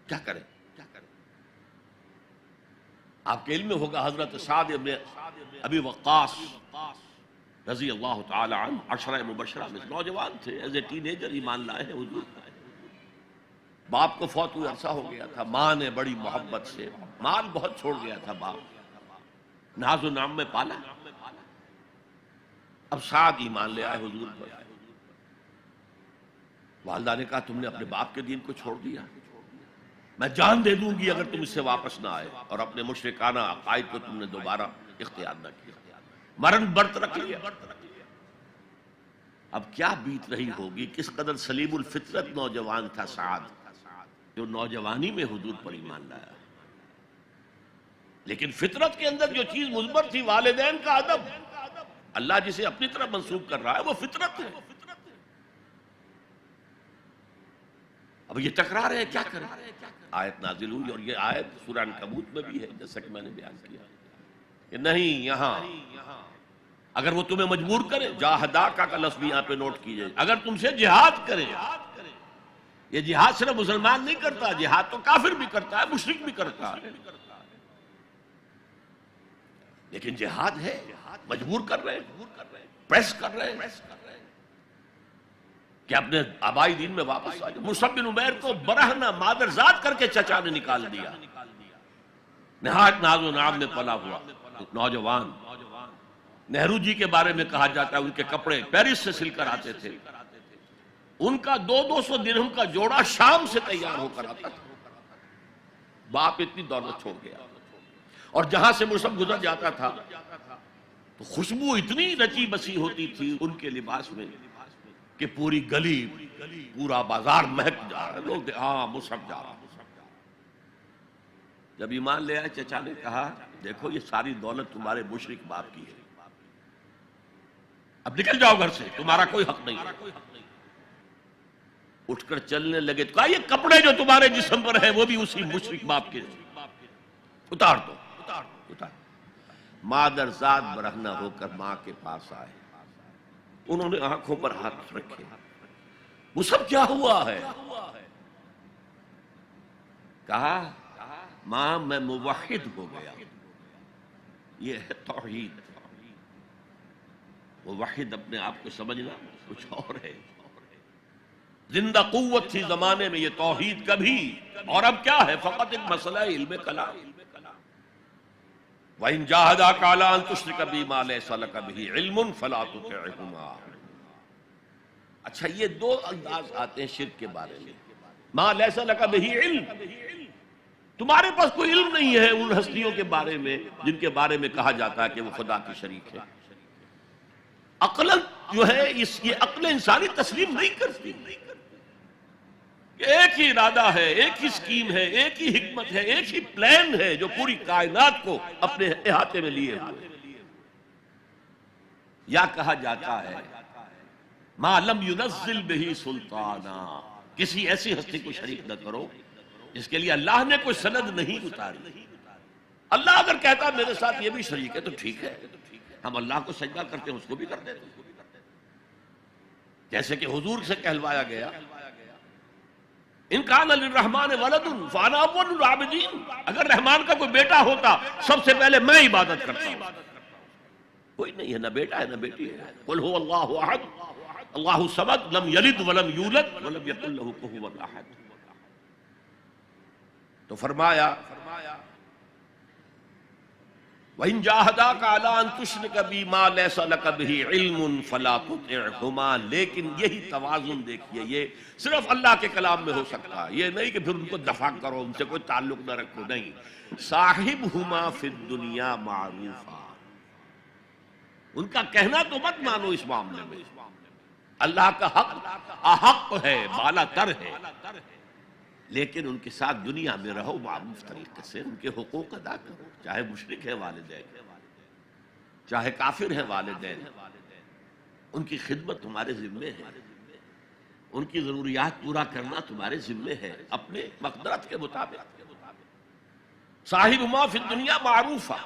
کیا کریں؟ آپ کے علم میں ہوگا حضرت سعد ابن ابی وقاص رضی اللہ تعالی عنہ 10 مبشرہ میں نوجوان تھے، ایز اے ٹین ایجر ایمان لائے ہیں حضور۔ باپ کو فوت ہوئے عرصہ ہو گیا تھا، ماں نے بڑی محبت سے، مال بہت چھوڑ گیا تھا باپ، ناز و نام میں پالا۔ اب سعد ایمان لے آئے حضور پر، والدہ نے کہا تم نے اپنے باپ کے دین کو چھوڑ دیا، میں جان دے دوں گی اگر تم اس سے واپس نہ آئے، اور اپنے مشرکانہ عقائد کو تم نے دوبارہ اختیار نہ کیا، مرن برت رکھ لیا۔ اب کیا بیت رہی ہوگی، کس قدر سلیم الفطرت نوجوان تھا سعد، جو نوجوانی میں حضور پر ایمان لایا، لیکن فطرت کے اندر جو چیز مضمر تھی، والدین کا ادب، اللہ جسے اپنی طرف منسوب کر رہا ہے وہ فطرت ہے۔ اب یہ ٹکرا رہے ہیں، کیا کریں؟ آیت نازل ہوئی، اور یہ آیت سورہ عنکبوت میں بھی ہے، جیسا کہ میں نے بیان کیا کہ نہیں، یہاں اگر وہ تمہیں مجبور کرے، جاہدا کا لفظ بھی یہاں پہ نوٹ کیجئے، اگر تم سے جہاد کرے، یہ جہاد صرف مسلمان نہیں کرتا، جہاد تو کافر بھی کرتا ہے، مشرک بھی کرتا ہے، لیکن جہاد ہے، مجبور کر رہے ہیں، پریس کر رہے ہیں کہ اپنے آبائی دین میں واپس آ جائے۔ مصعب بن عمیر کو برہنہ مادرزاد کر کے چچا نے نکال دیا، نہایت ناز و نعام میں پلا ہوا نوجوان۔ نہرو جی کے بارے میں کہا جاتا ہے ان کے کپڑے پیرس سے سل کر آتے تھے، ان کا 200 درہم کا جوڑا شام سے تیار ہو کر آتا تھا۔ باپ اتنی دولت چھوڑ گیا، اور جہاں سے مصعب گزر جاتا تھا تو خوشبو اتنی رچی بسی ہوتی تھی ان کے لباس میں کہ پوری گلی، پورا بازار مہک جا رہا ہے، لوگ ہاں مصعب جا رہا۔ جب ایمان لے آئے، چچا نے کہا دیکھو یہ ساری دولت تمہارے مشرک باپ کی ہے، اب نکل جاؤ گھر سے، تمہارا کوئی حق نہیں ہے۔ اٹھ کر چلنے لگے تو کہا یہ کپڑے جو تمہارے جسم پر ہیں وہ بھی اسی مشرک باپ کے، اتار دو۔ مادرزاد برہنہ ہو کر ماں کے پاس آئے، انہوں نے آنکھوں پر ہاتھ رکھے، وہ سب کیا ہوا ہے؟ کہا ماں میں موحد ہو گیا، یہ ہے توحید۔ موحد اپنے آپ کو سمجھنا کچھ اور ہے، زندہ قوت تھی زمانے میں یہ توحید کبھی، اور اب کیا ہے؟ فقط ایک مسئلہ علم کلام۔ وَإِن جَاهَدَاكَ عَلَىٰ أَن تُشْرِكَ بِي مَا لَيْسَ لَكَ بِهِ عِلْمٌ فَلَا تُطِعْهُمَا۔ اچھا یہ دو انداز آتے ہیں شرک کے بارے میں، مَا لَيْسَ لَكَ بِهِ عِلْم، تمہارے پاس کوئی علم نہیں ہے ان ہستیوں کے بارے میں جن کے بارے میں کہا جاتا ہے کہ وہ خدا کی شریک ہے۔ عقل جو ہے یہ عقل انسانی تسلیم نہیں کرتی کہ ایک ہی ارادہ ہے، ایک ہی سکیم ہے، ایک ہی حکمت ہے، ایک ہی پلان ہے جو پوری کائنات کو اپنے احاطے میں لیے ہوئے۔ یا کہا جاتا ہے ما لم ينزل به سلطانا، کسی ایسی ہستی کو شریک نہ کرو جس کے لیے اللہ نے کوئی سند نہیں اتاری۔ اللہ اگر کہتا میرے ساتھ یہ بھی شریک ہے تو ٹھیک ہے، ہم اللہ کو سجدہ کرتے ہیں، اس کو بھی کرتے ہیں، جیسے کہ حضور سے کہلوایا گیا ان کان للرحمن ولد فانا اول العابدین، اگر رحمان کا کوئی بیٹا ہوتا سب سے پہلے میں عبادت کرتا ہوں۔ کوئی نہیں ہے، نہ بیٹا ہے نہ بیٹی ہے۔ قل هو اللہ احد اللہ الصمد لم یلد ولم یولد ولم یکن له کفوا احد۔ تو فرمایا وَإِن جَاهَدَاكَ عَلَىٰ أَن تُشْرِكَ بِي مَا لَيْسَ لَكَ بِهِ عِلْمٌ فَلَا تُطِعْهُمَا۔ لیکن یہی توازن دیکھیے، یہ صرف اللہ کے کلام میں ہو سکتا ہے، یہ نہیں کہ پھر ان کو دفع کرو، ان سے کوئی تعلق نہ رکھو، نہیں۔ صاحبهما فی الدنیا معروفا، ان کا کہنا تو مت مانو اس معاملے میں، اللہ کا حق احق ہے، بالا تر ہے، لیکن ان کے ساتھ دنیا میں رہو معروف طریقے سے، ان کے حقوق ادا کرو، چاہے مشرک ہے والدین، چاہے کافر ہے والدین، ان کی خدمت تمہارے ذمے ہے، ان کی ضروریات پورا کرنا تمہارے ذمے ہے اپنے مقدرت کے مطابق۔ صاحبہما فی الدنیا معروفا،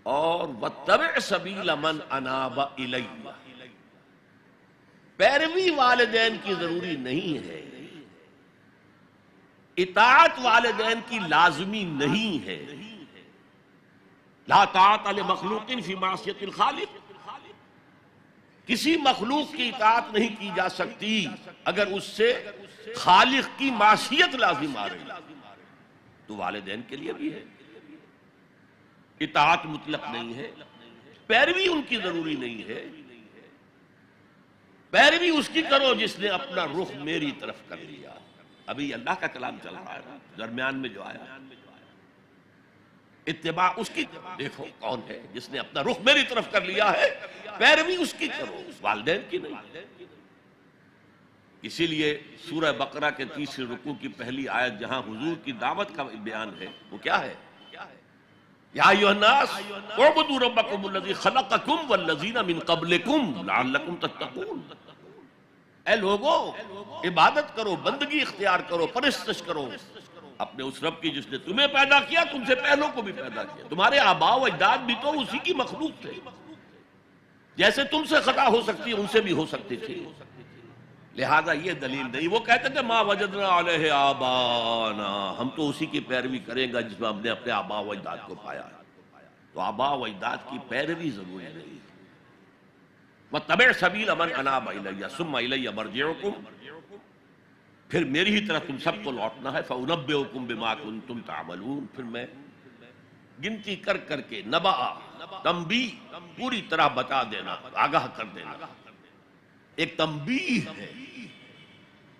اور واتبع سبیل من اناب الی، پیروی والدین کی ضروری نہیں ہے، اطاعت والدین کی لازمی نہیں ہے۔ لا طاعت لمخلوق فی معصیت الخالق، کسی مخلوق کی اطاعت نہیں کی جا سکتی اگر اس سے خالق کی معصیت لازم آ رہی، تو والدین کے لیے بھی ہے، اطاعت مطلق نہیں ہے، پیروی ان کی ضروری نہیں ہے، پیروی اس کی کرو جس نے اپنا رخ میری طرف کر لیا۔ ابھی اللہ کا کلام چل رہا ہے، درمیان میں جو آیا اتباع اس کی، دیکھو کون ہے جس نے اپنا رخ میری طرف کر لیا ہے، پیروی اس کی کرو، والدین کی نہیں۔ اسی لیے سورہ بقرہ کے 30 رکوع کی پہلی آیت جہاں حضور کی دعوت کا بیان ہے، وہ کیا ہے؟ یا ایھا الناس اعبدوا ربکم الذی خلقکم والذین من قبلکم لعلکم تتقون۔ اے لوگو عبادت کرو، بندگی اختیار کرو، پرستش کرو اپنے اس رب کی جس نے تمہیں پیدا کیا، تم سے پہلوں کو بھی پیدا کیا. تمہارے آباء و اجداد بھی تو اسی کی مخلوق تھے. جیسے تم سے خطا ہو سکتی ان سے بھی ہو سکتی تھی. لہذا یہ دلیل نہیں. وہ کہتے تھے ما وجدنا علیہ آبانا، ہم تو اسی کی پیروی کریں گا جس میں ہم نے اپنے آباء و اجداد کو پایا. تو آباء و اجداد کی پیروی ضروری نہیں. وَاتَّبِعْ سَبِيلَ مَنْ أَنَابَ إِلَيَّ ثُمَّ إِلَيَّ مَرْجِعُكُمْ، پھر میری ہی طرف تم سب کو لوٹنا ہے. فَأُنَبِّئُكُمْ بِمَا كُنْتُمْ تَعْمَلُونَ، پھر میں گنتی کر کر کے نبأ تنبیہ پوری طرح بتا دینا، آگاہ کر دینا. ایک تنبیہ ہے،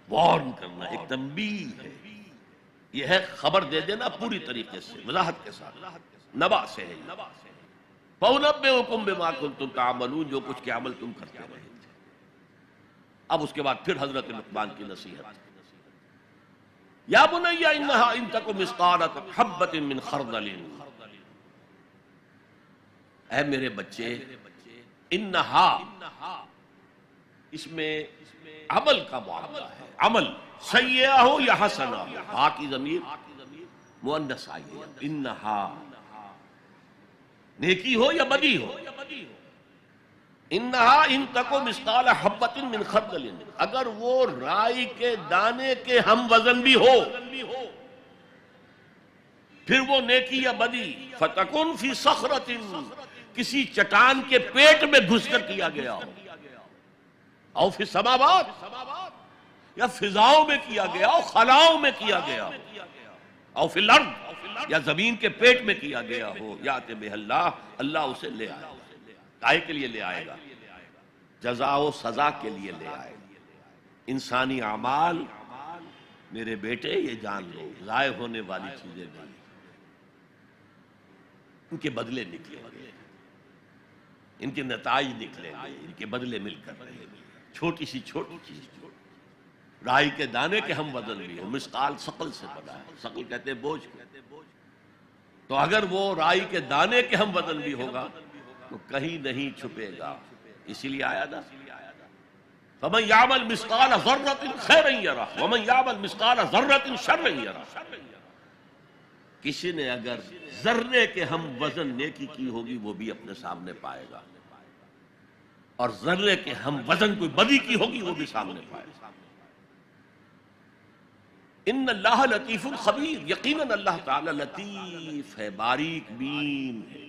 وارن کرنا، ایک تنبیہ ہے. یہ ہے خبر دے دینا پوری طریقے سے، وضاحت کے ساتھ. نبأ سے ہے. فَأُنَبِّئُكُمْ بِمَا كُنْتُمْ تَعْمَلُونَ، جو کچھ کے عمل تم کرتے رہے تھے. اب اس کے بعد پھر حضرت لقمان کی نصیحت. یا بنی انہا ان تک مثقال حبۃ من خردل، اے میرے بچے، انہا اس میں عمل کا معاملہ ہے. عمل سیئہ ہو یا حسنہ ہو، ہا کی ضمیر مؤنث آئی ہے. انہا نیکی ہو یا بدی ہو. انہا ان تکو مثقال حبۃ من خردل، اگر وہ رائی کے دانے کے ہم وزن بھی ہو، پھر وہ نیکی یا بدی. فتکن فی صخرۃ، کسی چٹان کے پیٹ میں گھس کر کیا گیا ہو. او فی السماوات، یا فضاؤں میں کیا گیا ہو، خلاؤں میں کیا گیا ہو. او فی الارض، یا زمین کے پیٹ میں کیا گیا ہو. یات بہ اللہ، اللہ اسے لے آئے. کائے کے لیے لے آئے گا؟ جزا و سزا کے لیے لے آئے گا. انسانی اعمال میرے بیٹے یہ جان لو ضائع ہونے والی چیزیں نہیں، ان کے بدلے نکلیں گے، ان کے نتائج نکلیں گے، ان کے بدلے مل کر رہیں گے. چھوٹی سی چھوٹی چیز، رائی کے دانے کے ہم وزن بھی ہو. مثقال ثقل سے بنا ہے، ثقل کہتے ہیں بوجھ کو. تو اگر وہ رائی کے دانے کے ہم وزن بھی ہوگا تو کہیں نہیں چھپے گا. اسی لیے آیا نا فَمَنْ يَعْمَلْ مِثْقَالَ ذَرَّةٍ خَيْرًا يَرَهُ وَمَنْ يَعْمَلْ مِثْقَالَ ذَرَّةٍ شَرًّا يَرَهُ. کسی نے اگر ذرے کے ہم وزن نیکی کی ہوگی وہ بھی اپنے سامنے پائے گا، اور ذرے کے ہم وزن کوئی بدی کی ہوگی وہ بھی سامنے پائے گا. ان اللہ لطیف خبیر، یقیناً اللہ تعالی لطیف ہے، باریک بین ہے،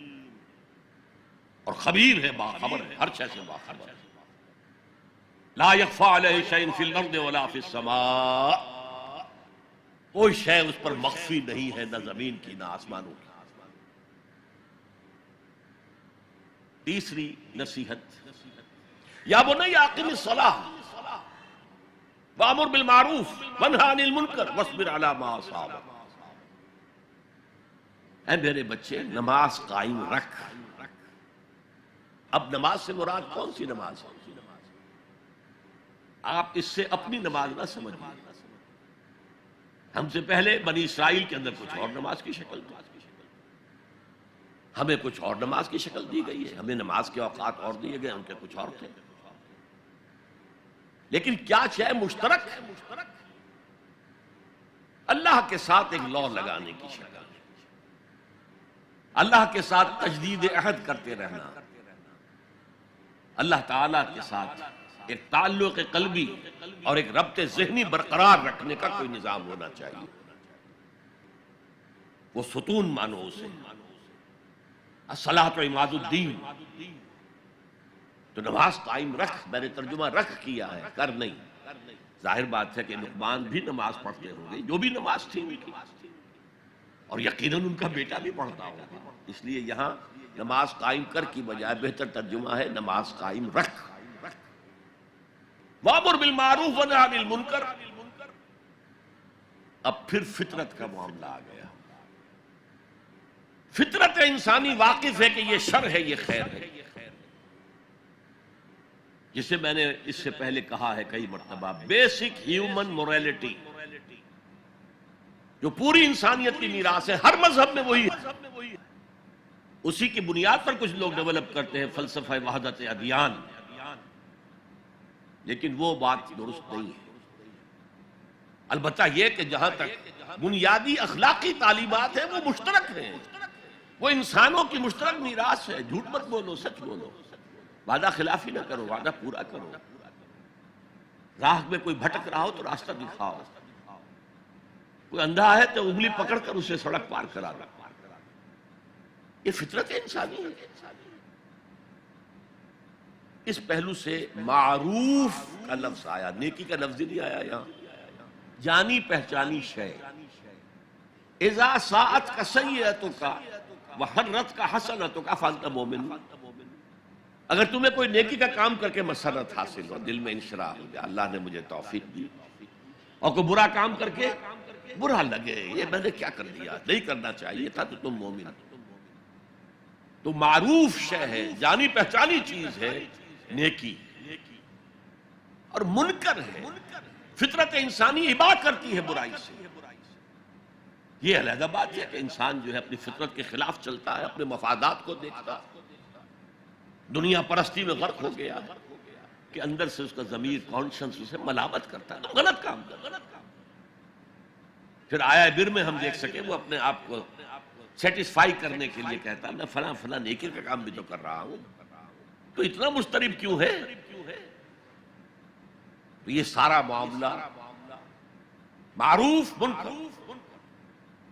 اور خبیر ہے، باخبر ہے، ہر شے سے باخبر ہے. لا یخفی علیہ شیء فی الارض ولا فی السماء، کوئی شے اس پر مخفی نہیں ہے، نہ زمین کی نہ آسمانوں کی. تیسری نصیحت، یا بنی اقم الصلاۃ وامر بالمعروف وانہی عن المنکر واصبر علی ما اصابک. اے میرے بچے، نماز قائم رکھ. اب نماز سے مراد کون سی نماز ہے؟ آپ اس سے اپنی نماز نہ سمجھیں. ہم سے پہلے بنی اسرائیل کے اندر کچھ اور نماز کی شکل تھی، ہمیں کچھ اور نماز کی شکل دی گئی ہے. ہمیں نماز کے اوقات اور دیے گئے، ان کے کچھ اور تھے. لیکن کیا شے مشترک؟ اللہ کے ساتھ ایک لا لگانے کی شکل، اللہ کے ساتھ تجدید عہد کرتے رہنا، اللہ تعالیٰ کے ساتھ ایک تعلق قلبی اور ایک ربط ذہنی برقرار رکھنے کا کوئی نظام ہونا چاہیے. وہ ستون مانو اسے، الصلاۃ عماد الدین. تو نماز قائم رکھ، میں نے ترجمہ رکھ کیا ہے، کر نہیں. ظاہر بات ہے کہ لقمان بھی نماز پڑھتے ہوں گے، جو بھی نماز تھی ان کی، اور یقیناً ان کا بیٹا بھی پڑھتا ہوگا. اس لیے یہاں نماز قائم کر کی بجائے بہتر ترجمہ ہے نماز قائم رکھ. وامر بالمعروف ونہی عن المنکر. اب پھر فطرت کا معاملہ آ گیا. فطرت انسانی واقف ہے کہ یہ شر ہے، یہ خیر ہے. جسے میں نے اس سے پہلے کہا ہے کئی مرتبہ، بیسک ہیومن موریلٹی، جو پوری انسانیت کی میراث ہے، ہر مذہب میں وہی ہے. اسی کی بنیاد پر کچھ لوگ ڈیولپ کرتے ہیں فلسفہ وحدت ادیان، لیکن وہ بات درست نہیں ہے. البتہ یہ کہ جہاں تک بنیادی اخلاقی تعلیمات ہیں وہ مشترک ہیں، وہ انسانوں کی مشترک میراث ہے۔ جھوٹ مت بولو، سچ بولو، وعدہ خلافی نہ کرو، وعدہ پورا کرو، راہ میں کوئی بھٹک رہا ہو تو راستہ دکھاؤ، کوئی اندھا ہے تو انگلی پکڑ کر اسے سڑک پار کرا دو۔ یہ فطرت انسانی ہے۔ اس پہلو سے معروف کا لفظ آیا، نیکی کا لفظ نہیں آیا یہاں، جانی پہچانی شے۔ اذا ساعت کا سیئتک وحرت کا حسنتک فانت مومن، اگر تمہیں کوئی نیکی کا کام کر کے مسرت حاصل ہو، دل میں انشراح ہو جائے اللہ نے مجھے توفیق دی، اور کوئی برا کام کر کے برا لگے یہ میں نے کیا کر دیا، نہیں کرنا چاہیے تھا، تو تم مومن، تو معروف شے ہے، جانی پہچانی چیز ہے نیکی، اور منکر ہے، فطرت انسانی ابا کرتی ہے برائی سے۔ یہ علیحدہ بات ہے کہ انسان جو ہے اپنی فطرت کے خلاف چلتا ہے، اپنے مفادات کو دیکھتا ہے، دنیا پرستی میں غرق ہو گیا کہ اندر سے اس کا ضمیر کانشنس اسے ملامت کرتا ہے، تو غلط کام کرتا ہے۔ پھر آیا بر میں ہم دیکھ سکے وہ اپنے آپ کو سیٹسفائی کرنے کے لیے کہتا ہے میں فلاں فلاں نیکی کا کام بھی تو کر رہا ہوں، تو اتنا مضطرب کیوں ہے؟ تو یہ سارا معاملہ معروف منکر،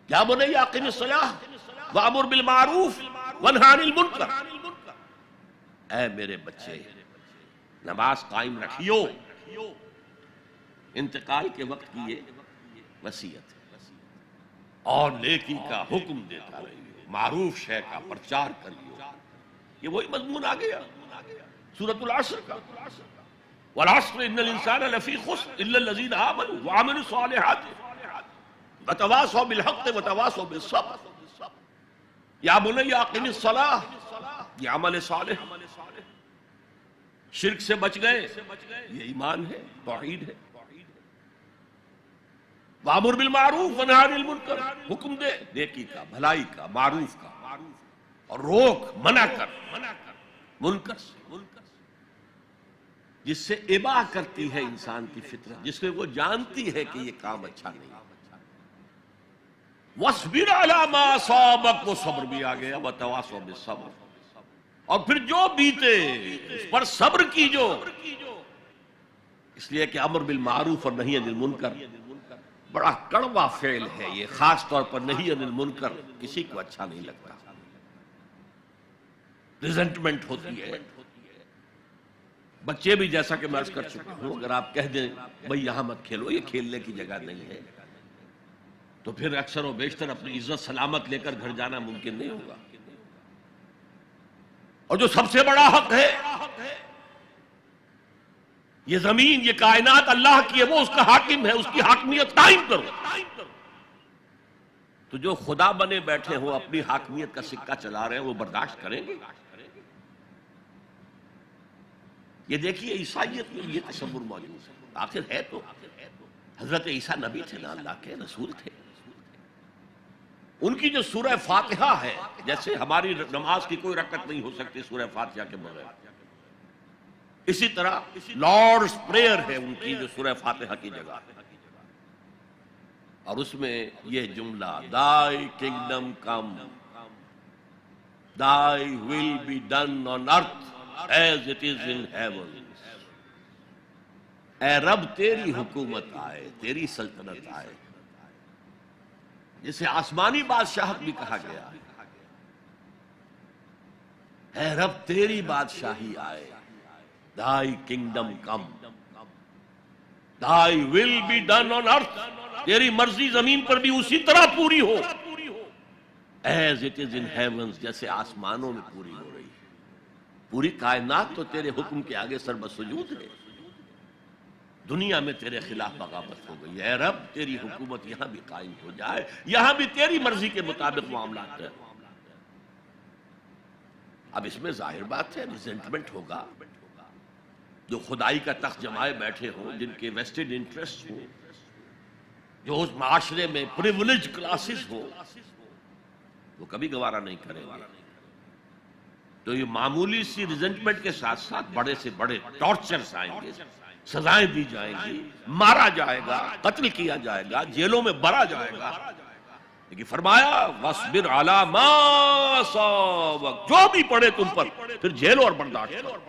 یا بنی اقم الصلاۃ وامر بالمعروف وانہی عن المنکر، اے میرے بچے نماز قائم رکھیو۔ انتقال کے وقت کی یہ وصیت ہے، اور نیکی کا حکم دیتا رہیو، معروف شے کا پرچار کریو۔ یہ وہی مضمون آ گیا سورۃ العصر کا، والعصر ان الانسان لفی خسر الا الذین آمنوا وعملوا الصالحات وتواصوا بالحق وتواصوا بالصبر۔ یا بنی اقم الصلاۃ، یہ عمل صالح، شرک سے بچ گئے، یہ ایمان ہے، توحید ہے۔ وامر بالمعروف ونہی عن المنکر، حکم دے نیکی کا، بھلائی کا، معروف کا، اور روک منع کر منکر سے، جس سے ابا کرتی ہے انسان کی فطرت، جس میں وہ جانتی ہے کہ یہ کام اچھا نہیں۔ وَاصْبِرْ عَلَىٰ مَا أَصَابَكَ، وہ صبر بھی آ گیا، وَتَوَاصَوْا بِالصَّبْرِ، اور پھر جو بیتے اس پر صبر کیجو، اس لیے کہ امر بالمعروف اور نہی عن المنکر بڑا کڑوا فعل ہے، یہ خاص طور پر نہی عن المنکر کسی کو اچھا نہیں لگتا، ریزنٹمنٹ ہوتی ہے۔ بچے بھی جیسا کہ میں عرض کر چکا ہوں، اگر آپ کہہ دیں بھئی یہاں مت کھیلو، یہ کھیلنے کی جگہ نہیں ہے، تو پھر اکثر و بیشتر اپنی عزت سلامت لے کر گھر جانا ممکن نہیں ہوگا۔ اور جو سب سے بڑا حق ہے، یہ زمین، یہ کائنات اللہ کی ہے، وہ اس کا حاکم ہے، اس کی حاکمیت قائم کرو۔ تو جو خدا بنے بیٹھے ہوں اپنی حاکمیت کا سکہ چلا رہے ہیں، وہ برداشت کریں گے؟ یہ دیکھیے عیسائیت میں یہ تصور موجود ہے، آخر ہے تو حضرت عیسیٰ نبی تھے نا، اللہ کے رسول تھے، ان کی جو سورہ فاتحہ ہے، جیسے ہماری نماز کی کوئی رکعت نہیں ہو سکتی سورہ فاتحہ کے بغیر، اسی طرح لارڈز پریئر ہے ان کی جو سورہ فاتحہ کی جگہ، اور اس میں یہ جملہ Thy kingdom come, Thy will be done on earth as it is in heaven۔ اے رب تیری حکومت آئے، تیری سلطنت آئے، جسے آسمانی بادشاہت بھی کہا گیا ہے، اے رب تیری بادشاہی آئے، Thy kingdom come, Thy will be done on earth، تیری مرضی زمین پر بھی اسی طرح پوری ہو، as it is in heavens، جیسے آسمانوں میں پوری ہو رہی ہے۔ پوری کائنات تو تیرے حکم کے آگے سر بسجود ہے، دنیا میں تیرے خلاف بغاوت ہو گئی، اے رب تیری حکومت یہاں بھی قائم ہو جائے، یہاں بھی تیری مرضی کے مطابق معاملات ہیں۔ اب اس میں ظاہر بات ہے ریزنٹمنٹ ہوگا، جو خدائی کا تخت جمائے بیٹھے ہوں، جن کے ویسٹڈ انٹرسٹ ہوں، جو اس معاشرے میں پریولیج کلاسز ہوں، وہ کبھی گوارا نہیں کریں گے۔ تو یہ معمولی سی ریزنٹمنٹ کے ساتھ ساتھ بڑے سے بڑے ٹارچرز آئیں گے، سزائیں دی جائیں گی، مارا جائے گا، قتل کیا جائے گا، جیلوں میں برا جائے گا، لیکن فرمایا وَاصْبِرْ عَلَىٰ مَا أَصَابَكَ، جو بھی پڑے تم پر پھر جھیلو اور برداشت کرو۔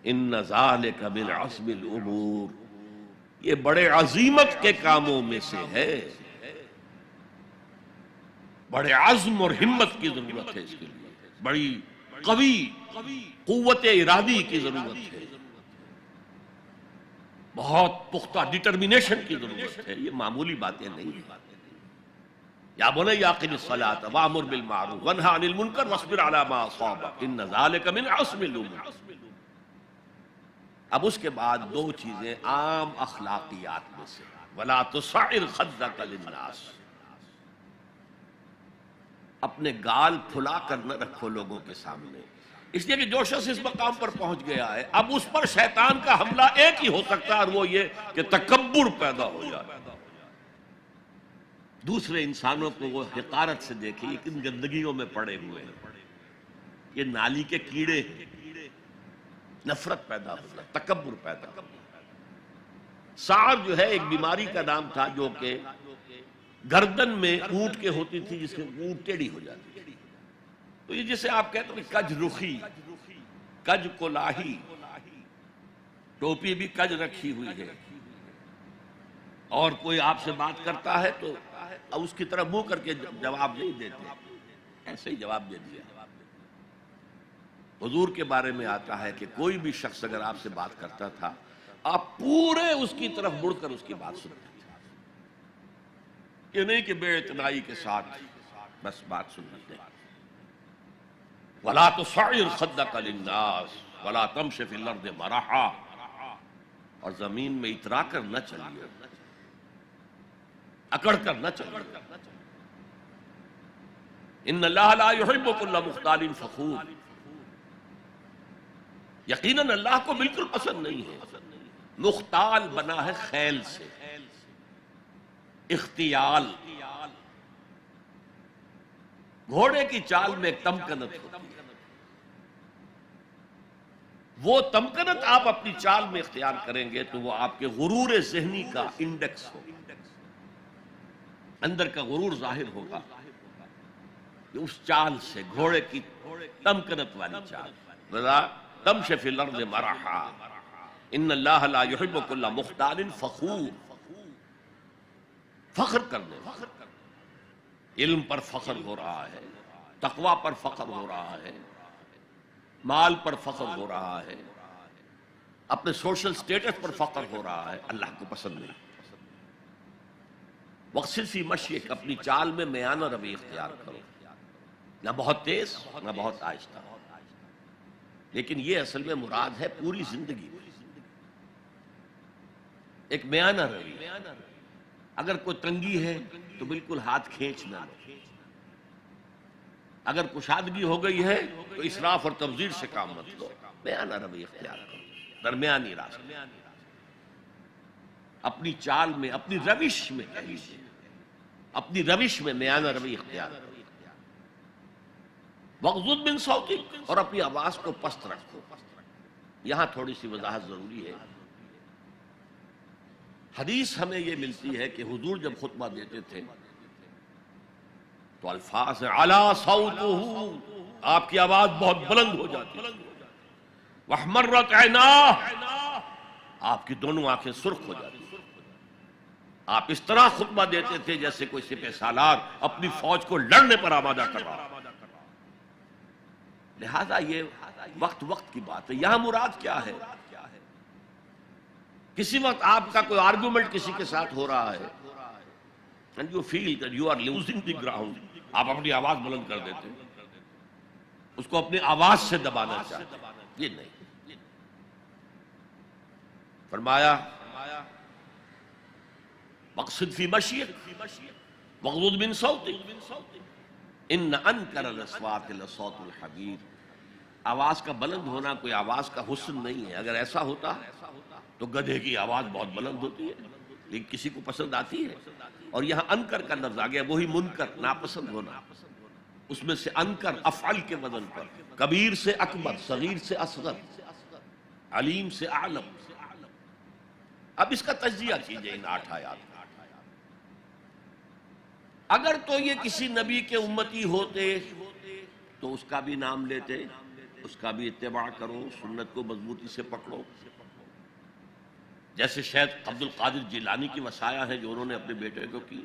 إِنَّ ذَلِكَ مِنْ عَزْمِ الْأُمُورِ، یہ بڑے عظیمت کے کاموں میں سے ہے، بڑے عزم اور ہمت کی ضرورت ہے، اس کے لیے بڑی قوی قوت ارادی کی ضرورت ہے، بہت پختہ ڈٹرمینیشن کی ضرورت ہے، یہ معمولی باتیں نہیں ہیں۔ یا بنی اقم الصلاۃ وامر بالمعروف وانہی عن المنکر واصبر علی ما اصابک ان ذلک من عزم الامور۔ اب اس کے بعد دو چیزیں عام اخلاقیات میں سے، ولا تصعر خدک للناس، اپنے گال پھلا کر نہ رکھو لوگوں کے سامنے، اس لیے کہ جو شخص اس مقام پر پہنچ گیا ہے اب اس پر شیطان کا حملہ ایک ہی ہو سکتا ہے، اور وہ یہ کہ تکبر پیدا ہو جائے، دوسرے انسانوں کو وہ حقارت سے دیکھے، یہ کن گندگیوں میں پڑے ہوئے ہیں، یہ نالی کے کیڑے ہیں، نفرت پیدا ہو جائے، تکبر پیدا ہو جائے۔ سعر جو ہے ایک بیماری کا نام تھا جو کہ گردن میں اونٹ کے ہوتی تھی، جس سے اونٹ ٹیڑھی ہو جاتی تھی، تو یہ جسے آپ کہتے ہیں کج رخی، کج کلاہی، ٹوپی بھی کج رکھی ہوئی ہے، اور کوئی آپ سے بات کرتا ہے تو اس کی طرف منہ کر کے جواب نہیں دیتے، ایسے ہی جواب دے دیا۔ حضور کے بارے میں آتا ہے کہ کوئی بھی شخص اگر آپ سے بات کرتا تھا آپ پورے اس کی طرف مڑ کر اس کی بات سنتے تھے، یہ نہیں کہ بے اعتنائی کے ساتھ بس بات سن لیتے۔ وَلَا تُصَعِّرْ خَدَّكَ لِلنَّاسِ وَلَا تَمْشِ فِي الْأَرْضِ مَرَحًا، اور زمین میں اترا کر نہ چلیے، اکڑ کر نہ چلیے۔ ان اللہ لا يحب كل مختال فخور، یقیناً اللہ کو بالکل پسند نہیں ہے، مختال بنا ہے خیل سے، اختیال، گھوڑے کی چال میں ایک تمکنت ہوتی ہے، وہ تمکنت آپ اپنی چال میں اختیار کریں گے تو وہ آپ کے غرور ذہنی کا انڈیکس ہوگا، اندر کا غرور ظاہر ہوگا، کہ اس چال سے، گھوڑے کی تمکنت والی چال، وَلَا تَمْشِ فِي الْأَرْضِ مَرَحًا إِنَّ اللَّهَ لَا يُحِبُّ كُلَّ مُخْتَالٍ فَخُورٍ، فخر کرنے، علم پر فخر ہو رہا ہے، تقوی پر فخر ہو رہا ہے، مال پر فخر ہو رہا ہے، اپنے سوشل سٹیٹس پر فخر ہو رہا ہے، اللہ کو پسند نہیں۔ وَاقْصِدْ فِي مَشْيِكَ، اپنی چال میں میانہ روی اختیار کرو، نہ بہت تیز نہ بہت آہستہ، لیکن یہ اصل میں مراد ہے پوری زندگی میں ایک میانہ روی۔ اگر کوئی تنگی ہے تو بالکل ہاتھ کھینچ نہ لو، اگر کشادگی ہو گئی ہے تو اسراف اور تبذیر سے کام مت لو، میانہ روی اختیار کرو، درمیانی راستہ، اپنی چال میں، اپنی روش میں، اپنی روش میں میانہ روی اختیار کرو۔ وَاغْضُضْ مِنْ صَوْتِكَ، اور اپنی آواز کو پست رکھو۔ یہاں تھوڑی سی وضاحت ضروری ہے۔ حدیث ہمیں یہ ملتی ہے کہ حضور جب خطبہ دیتے تھے تو الفاظ عَلَىٰ صَوْتُهُ، آپ کی آواز بہت بلند ہو جاتی، وَاحْمَرَّتْ عَيْنَاهُ، آپ کی دونوں آنکھیں سرخ ہو جاتی، آپ اس طرح خطبہ دیتے تھے جیسے کوئی سپہ سالار اپنی فوج کو لڑنے پر آمادہ کر رہا۔ لہذا یہ وقت کی بات ہے۔ یہاں مراد کیا ہے؟ کسی وقت آپ کا کوئی آرگومنٹ کسی کے ساتھ ہو رہا ہے and you feel that you are losing the ground، آپ اپنی آواز بلند کر دیتے، اس کو اپنی آواز سے دبانا چاہتے، یہ نہیں۔ فرمایا مقصد فی مشیک وغضض من صوتک ان انکر الاصوات لصوت الحمیر، آواز کا بلند ہونا کوئی آواز کا حسن نہیں ہے، اگر ایسا ہوتا تو گدھے کی آواز بہت بلند ہوتی ہے لیکن کسی کو پسند آتی ہے، اور یہاں انکر کا لفظ آ گیا، وہی منکر، ناپسند ہونا، اس میں سے انکر افعل کے وزن پر، کبیر سے اکبر، صغیر سے اصغر، علیم سے اعلم، اب اس کا تجزیہ کیجئے ان 8 آیات کا۔ اگر تو یہ کسی نبی کے امتی ہوتے تو اس کا بھی نام لیتے، اس کا بھی اتباع کرو، سنت کو مضبوطی سے پکڑو، جیسے شیخ عبد القادر جیلانی کی وصایا ہے جو انہوں نے اپنے بیٹے کو کی،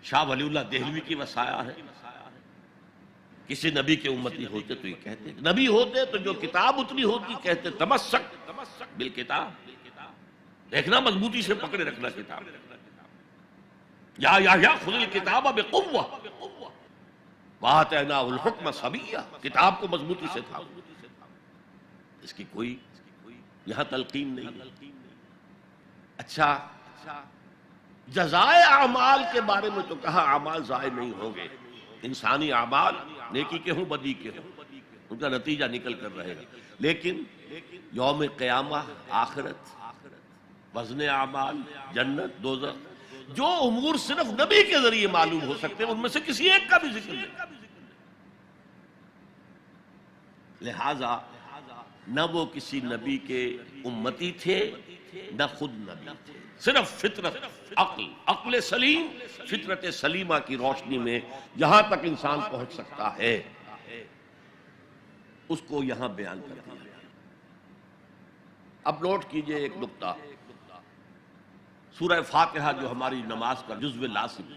شاہ ولی اللہ دہلوی کی وصایا ہے۔ کسی نبی کے امتی ہوتے تو یہ کہتے، نبی ہوتے تو جو کتاب اتنی ہوتی کہتے تمسک بالکتاب، دیکھنا مضبوطی سے پکڑے رکھنا کتاب، یا خذ الکتاب بقوہ وآتیناہ الحکم صبیہ، کتاب کو مضبوطی سے تھا، اس کی کوئی یہاں تلقین نہیں۔ اچھا، جزائے اعمال کے بارے میں تو کہا اعمال ضائع نہیں ہوں گے، انسانی اعمال نیکی کے ہوں بدی کے ہوں ان کا نتیجہ نکل کر رہے گا، لیکن یوم قیامہ، آخرت، وزن اعمال، جنت، دوزخ، جو امور صرف نبی کے ذریعے معلوم ہو سکتے ہیں ان میں سے کسی ایک کا بھی ذکر نہیں۔ لہذا نہ وہ کسی نبی کے امتی تھے نہ خود نبی تھے، صرف فطرت، عقل سلیم، فطرت سلیمہ کی روشنی میں جہاں تک انسان پہنچ سکتا ہے اس کو یہاں بیان کر دیا۔ اب نوٹ کیجئے ایک نقطہ، سورہ فاتحہ جو ہماری نماز کا جزو لازم،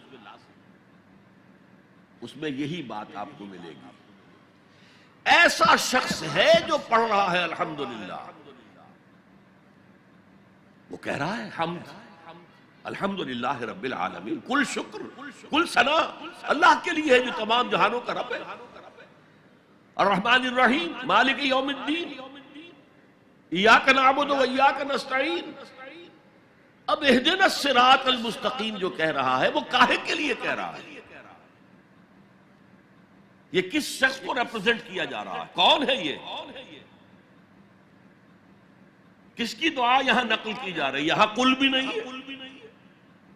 اس میں یہی بات آپ کو ملے گی۔ ایسا شخص ہے جو پڑھ رہا ہے الحمدللہ، وہ کہہ رہا ہے حمد الحمدللہ رب العالمین، کل شکر کل ثنا اللہ کے لیے ہے جو تمام جہانوں کا رب ہے، الرحمن الرحیم مالک یوم الدین، ایاک نعبد و ایاک نستعین۔ اب اہدنا الصراط المستقیم جو کہہ رہا ہے وہ کاہے کے لیے کہہ رہا ہے؟ یہ کس شخص کو ریپرزینٹ کیا جا رہا ہے؟ کون ہے یہ؟ کس کی دعا یہاں نقل کی جا رہی ہے؟ یہاں قل بھی نہیں ہے،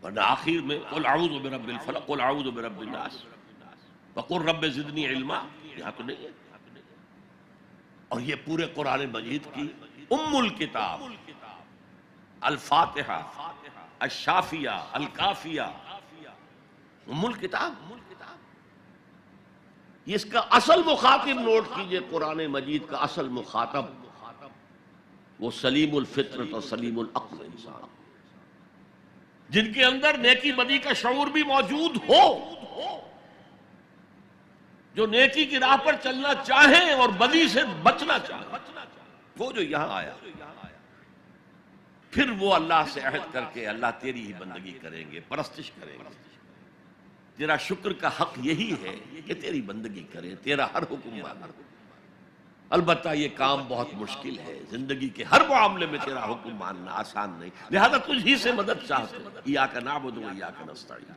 ورنہ آخر میں قل اعوذ برب الفلق قل اعوذ برب الناس وقل رب زدنی علما، یہاں تو نہیں ہے۔ اور یہ پورے قرآن مجید کی ام الکتاب، الفاتحہ، الشافیہ، الکافیہ، ام الکتاب، یہ اس کا اصل مخاطب نوٹ کیجئے، قرآن مجید کا اصل مخاطب وہ سلیم الفطرت اور سلیم العقل انسان، جن کے اندر نیکی بدی کا شعور بھی موجود ہو، جو نیکی کی راہ پر چلنا چاہیں اور بدی سے بچنا چاہیں، وہ جو یہاں آیا، پھر وہ اللہ سے عہد کر کے اللہ تیری ہی بندگی کریں گے، پرستش کریں گے، تیرا شکر کا حق یہی ہے کہ تیری بندگی کریں، تیرا ہر حکم مانا۔ البتہ یہ کام بہت مشکل ہے، زندگی کے ہر معاملے میں تیرا حکم ماننا آسان نہیں، لہذا تجھ ہی سے مدد چاہتے ہیں، ایاک نعبد و ایاک نستعین۔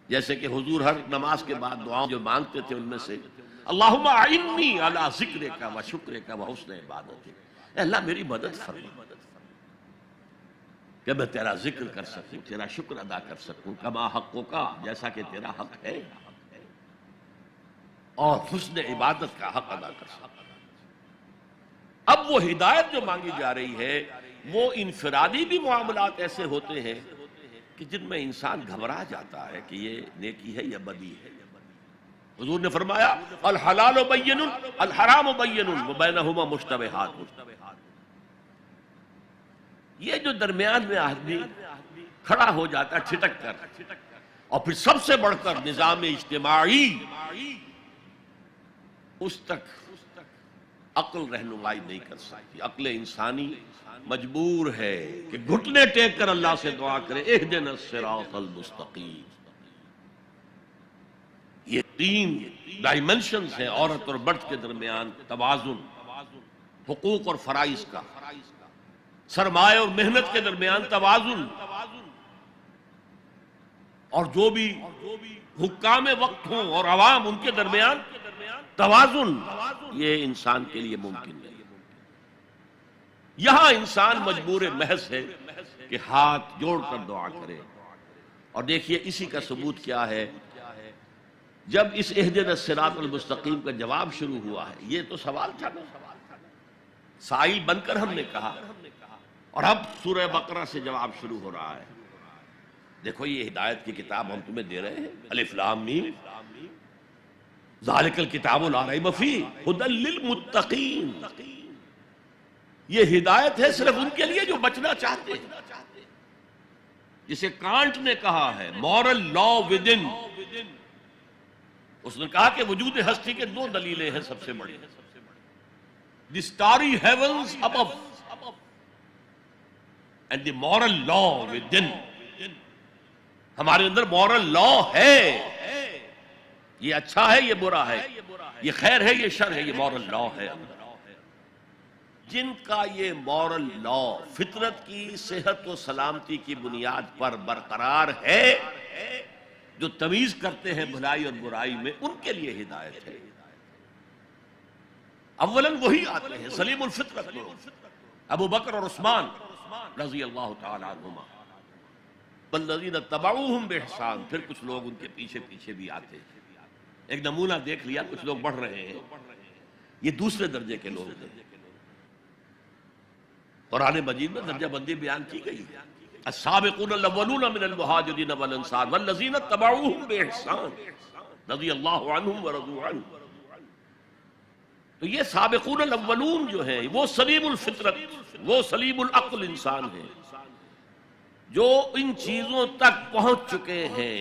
جیسے کہ حضور ہر نماز کے بعد دعاؤں جو مانگتے تھے ان میں سے اللہم اعنی علی ذکرک و شکرک و حسن عبادتک، اے اللہ میری مدد فرما کہ میں تیرا ذکر کر سکوں، تیرا شکر ادا کر سکوں، کما حقک، جیسا کہ تیرا حق ہے، اور حسن عبادت کا حق ادا کر سکوں۔ اب وہ ہدایت جو مانگی جا رہی ہے وہ انفرادی بھی معاملات ایسے ہوتے ہیں کہ جن میں انسان گھبرا جاتا ہے کہ یہ نیکی ہے یا بدی ہے۔ حضور نے فرمایا الحلال بین الحرام بین وبینہما مشتبہات، یہ جو درمیان میں آدمی کھڑا ہو جاتا ہے ٹھٹک کر، اور پھر سب سے بڑھ کر نظام اجتماعی، اس تک عقل رہنمائی نہیں کر سکتی۔ عقل انسانی مجبور ہے کہ گھٹنے ٹیک کر اللہ سے دعا کرے اہدنا الصراط المستقیم۔ یہ 3 ڈائمنشنز ہیں عورت اور مرد کے درمیان، توازن، حقوق اور فرائض کا، سرمایہ اور محنت کے درمیان توازن، اور جو بھی حکام وقت ہوں اور عوام ان کے درمیان توازن، یہ انسان کے لیے ممکن نہیں۔ یہاں انسان مجبور محض ہے کہ ہاتھ جوڑ کر دعا کرے۔ اور دیکھیے اسی کا ثبوت کیا ہے، جب اس اہدنا الصراط المستقیم کا جواب شروع ہوا ہے، یہ تو سوال تھا نا، سائل بن کر ہم نے کہا اور اب سورہ بقرہ سے جواب شروع ہو رہا ہے. دیکھو یہ ہدایت کی کتاب ہم تمہیں دے رہے ہیں، الف لام میم، ذالک الکتاب لا ریب فیہ ھدی للمتقین. یہ ہدایت ہے صرف ان کے لیے جو بچنا چاہتے ہیں. جسے کانٹ نے کہا ہے مورل لا ود ان، اس نے کہا کہ وجود ہستی کے دو دلیلیں ہیں سب سے بڑی. The starry heavens above and the moral law within. ہمارے اندر مورل لا ہے، یہ اچھا ہے یہ برا ہے، یہ خیر ہے یہ شر ہے، یہ مورل لا ہے. جن کا یہ مورل لا فطرت کی صحت و سلامتی کی بنیاد پر برقرار ہے، جو تمیز کرتے ہیں بھلائی اور برائی میں، ان کے لیے ہدایت ہے. اولاً وہی آتے ہیں سلیم الفطرت لوگ، ابو بکر اور عثمان رضی اللہ تعالی عنہما، والذین اتبعوہم بإحسان. پھر کچھ لوگ ان کے پیچھے پیچھے بھی آتے ہیں. ایک نمونہ دیکھ لیا، کچھ لوگ بڑھ رہے ہیں، یہ دوسرے درجے کے لوگ ہیں. قرآن مجید میں درجہ بندی بیان کی گئی ہے. السابقون الاولون من المہاجرین والانصار والذین اتبعوہم بإحسان رضی اللہ عنہم ورضوا عنہ. تو یہ سابقون الاولون جو ہیں وہ سلیم الفطرت، وہ سلیم العقل انسان ہیں جو ان چیزوں تک پہنچ چکے ہیں.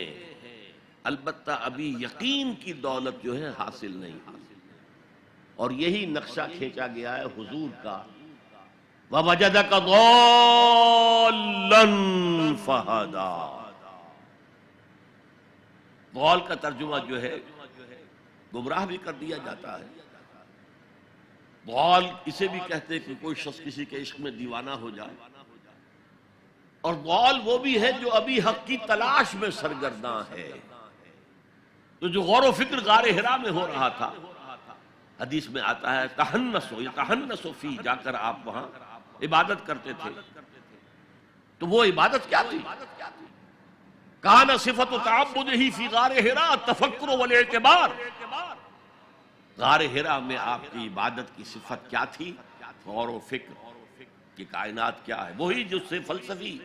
البتہ ابھی یقین کی دولت جو ہے حاصل نہیں، اور یہی نقشہ کھینچا گیا ہے حضور کا وَوَجَدَكَ ضَالًّا فَهَدَىٰ. ضال کا ترجمہ جو ہے گمراہ بھی کر دیا جاتا ہے. ضال اسے بھی کہتے ہیں کہ کوئی شخص کسی کے عشق میں دیوانہ ہو جائے، اور ضال وہ بھی ہے جو ابھی حق کی تلاش میں سرگرداں ہے. تو جو غور و فکر غار حرا میں ہو رہا تھا، حدیث میں آتا ہے تحنسوا فی، جا کر آپ وہاں عبادت کرتے تھے. تو وہ عبادت کیا تھی؟ کان صفت تعبدہ فی غار حرا التفکر والاعتبار. غار حرا میں آپ کی عبادت کی صفت کیا تھی؟ غور و فکر کہ کائنات کیا ہے. وہی جو سے فلسفی،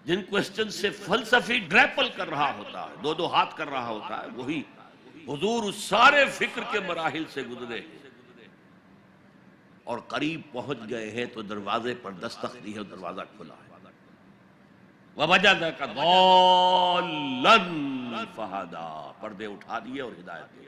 جن کوسچن سے فلسفی ڈریپل کر رہا ہوتا ہے، دو دو ہاتھ کر رہا ہوتا ہے، وہی حضور اس سارے فکر کے مراحل سے گزرے اور قریب پہنچ گئے ہیں تو دروازے پر دستک دی ہے، دروازہ کھلا ہے. وَوَجَدَكَ ضَالًّا فَهَدَىٰ، پردے اٹھا دیے اور ہدایت دی.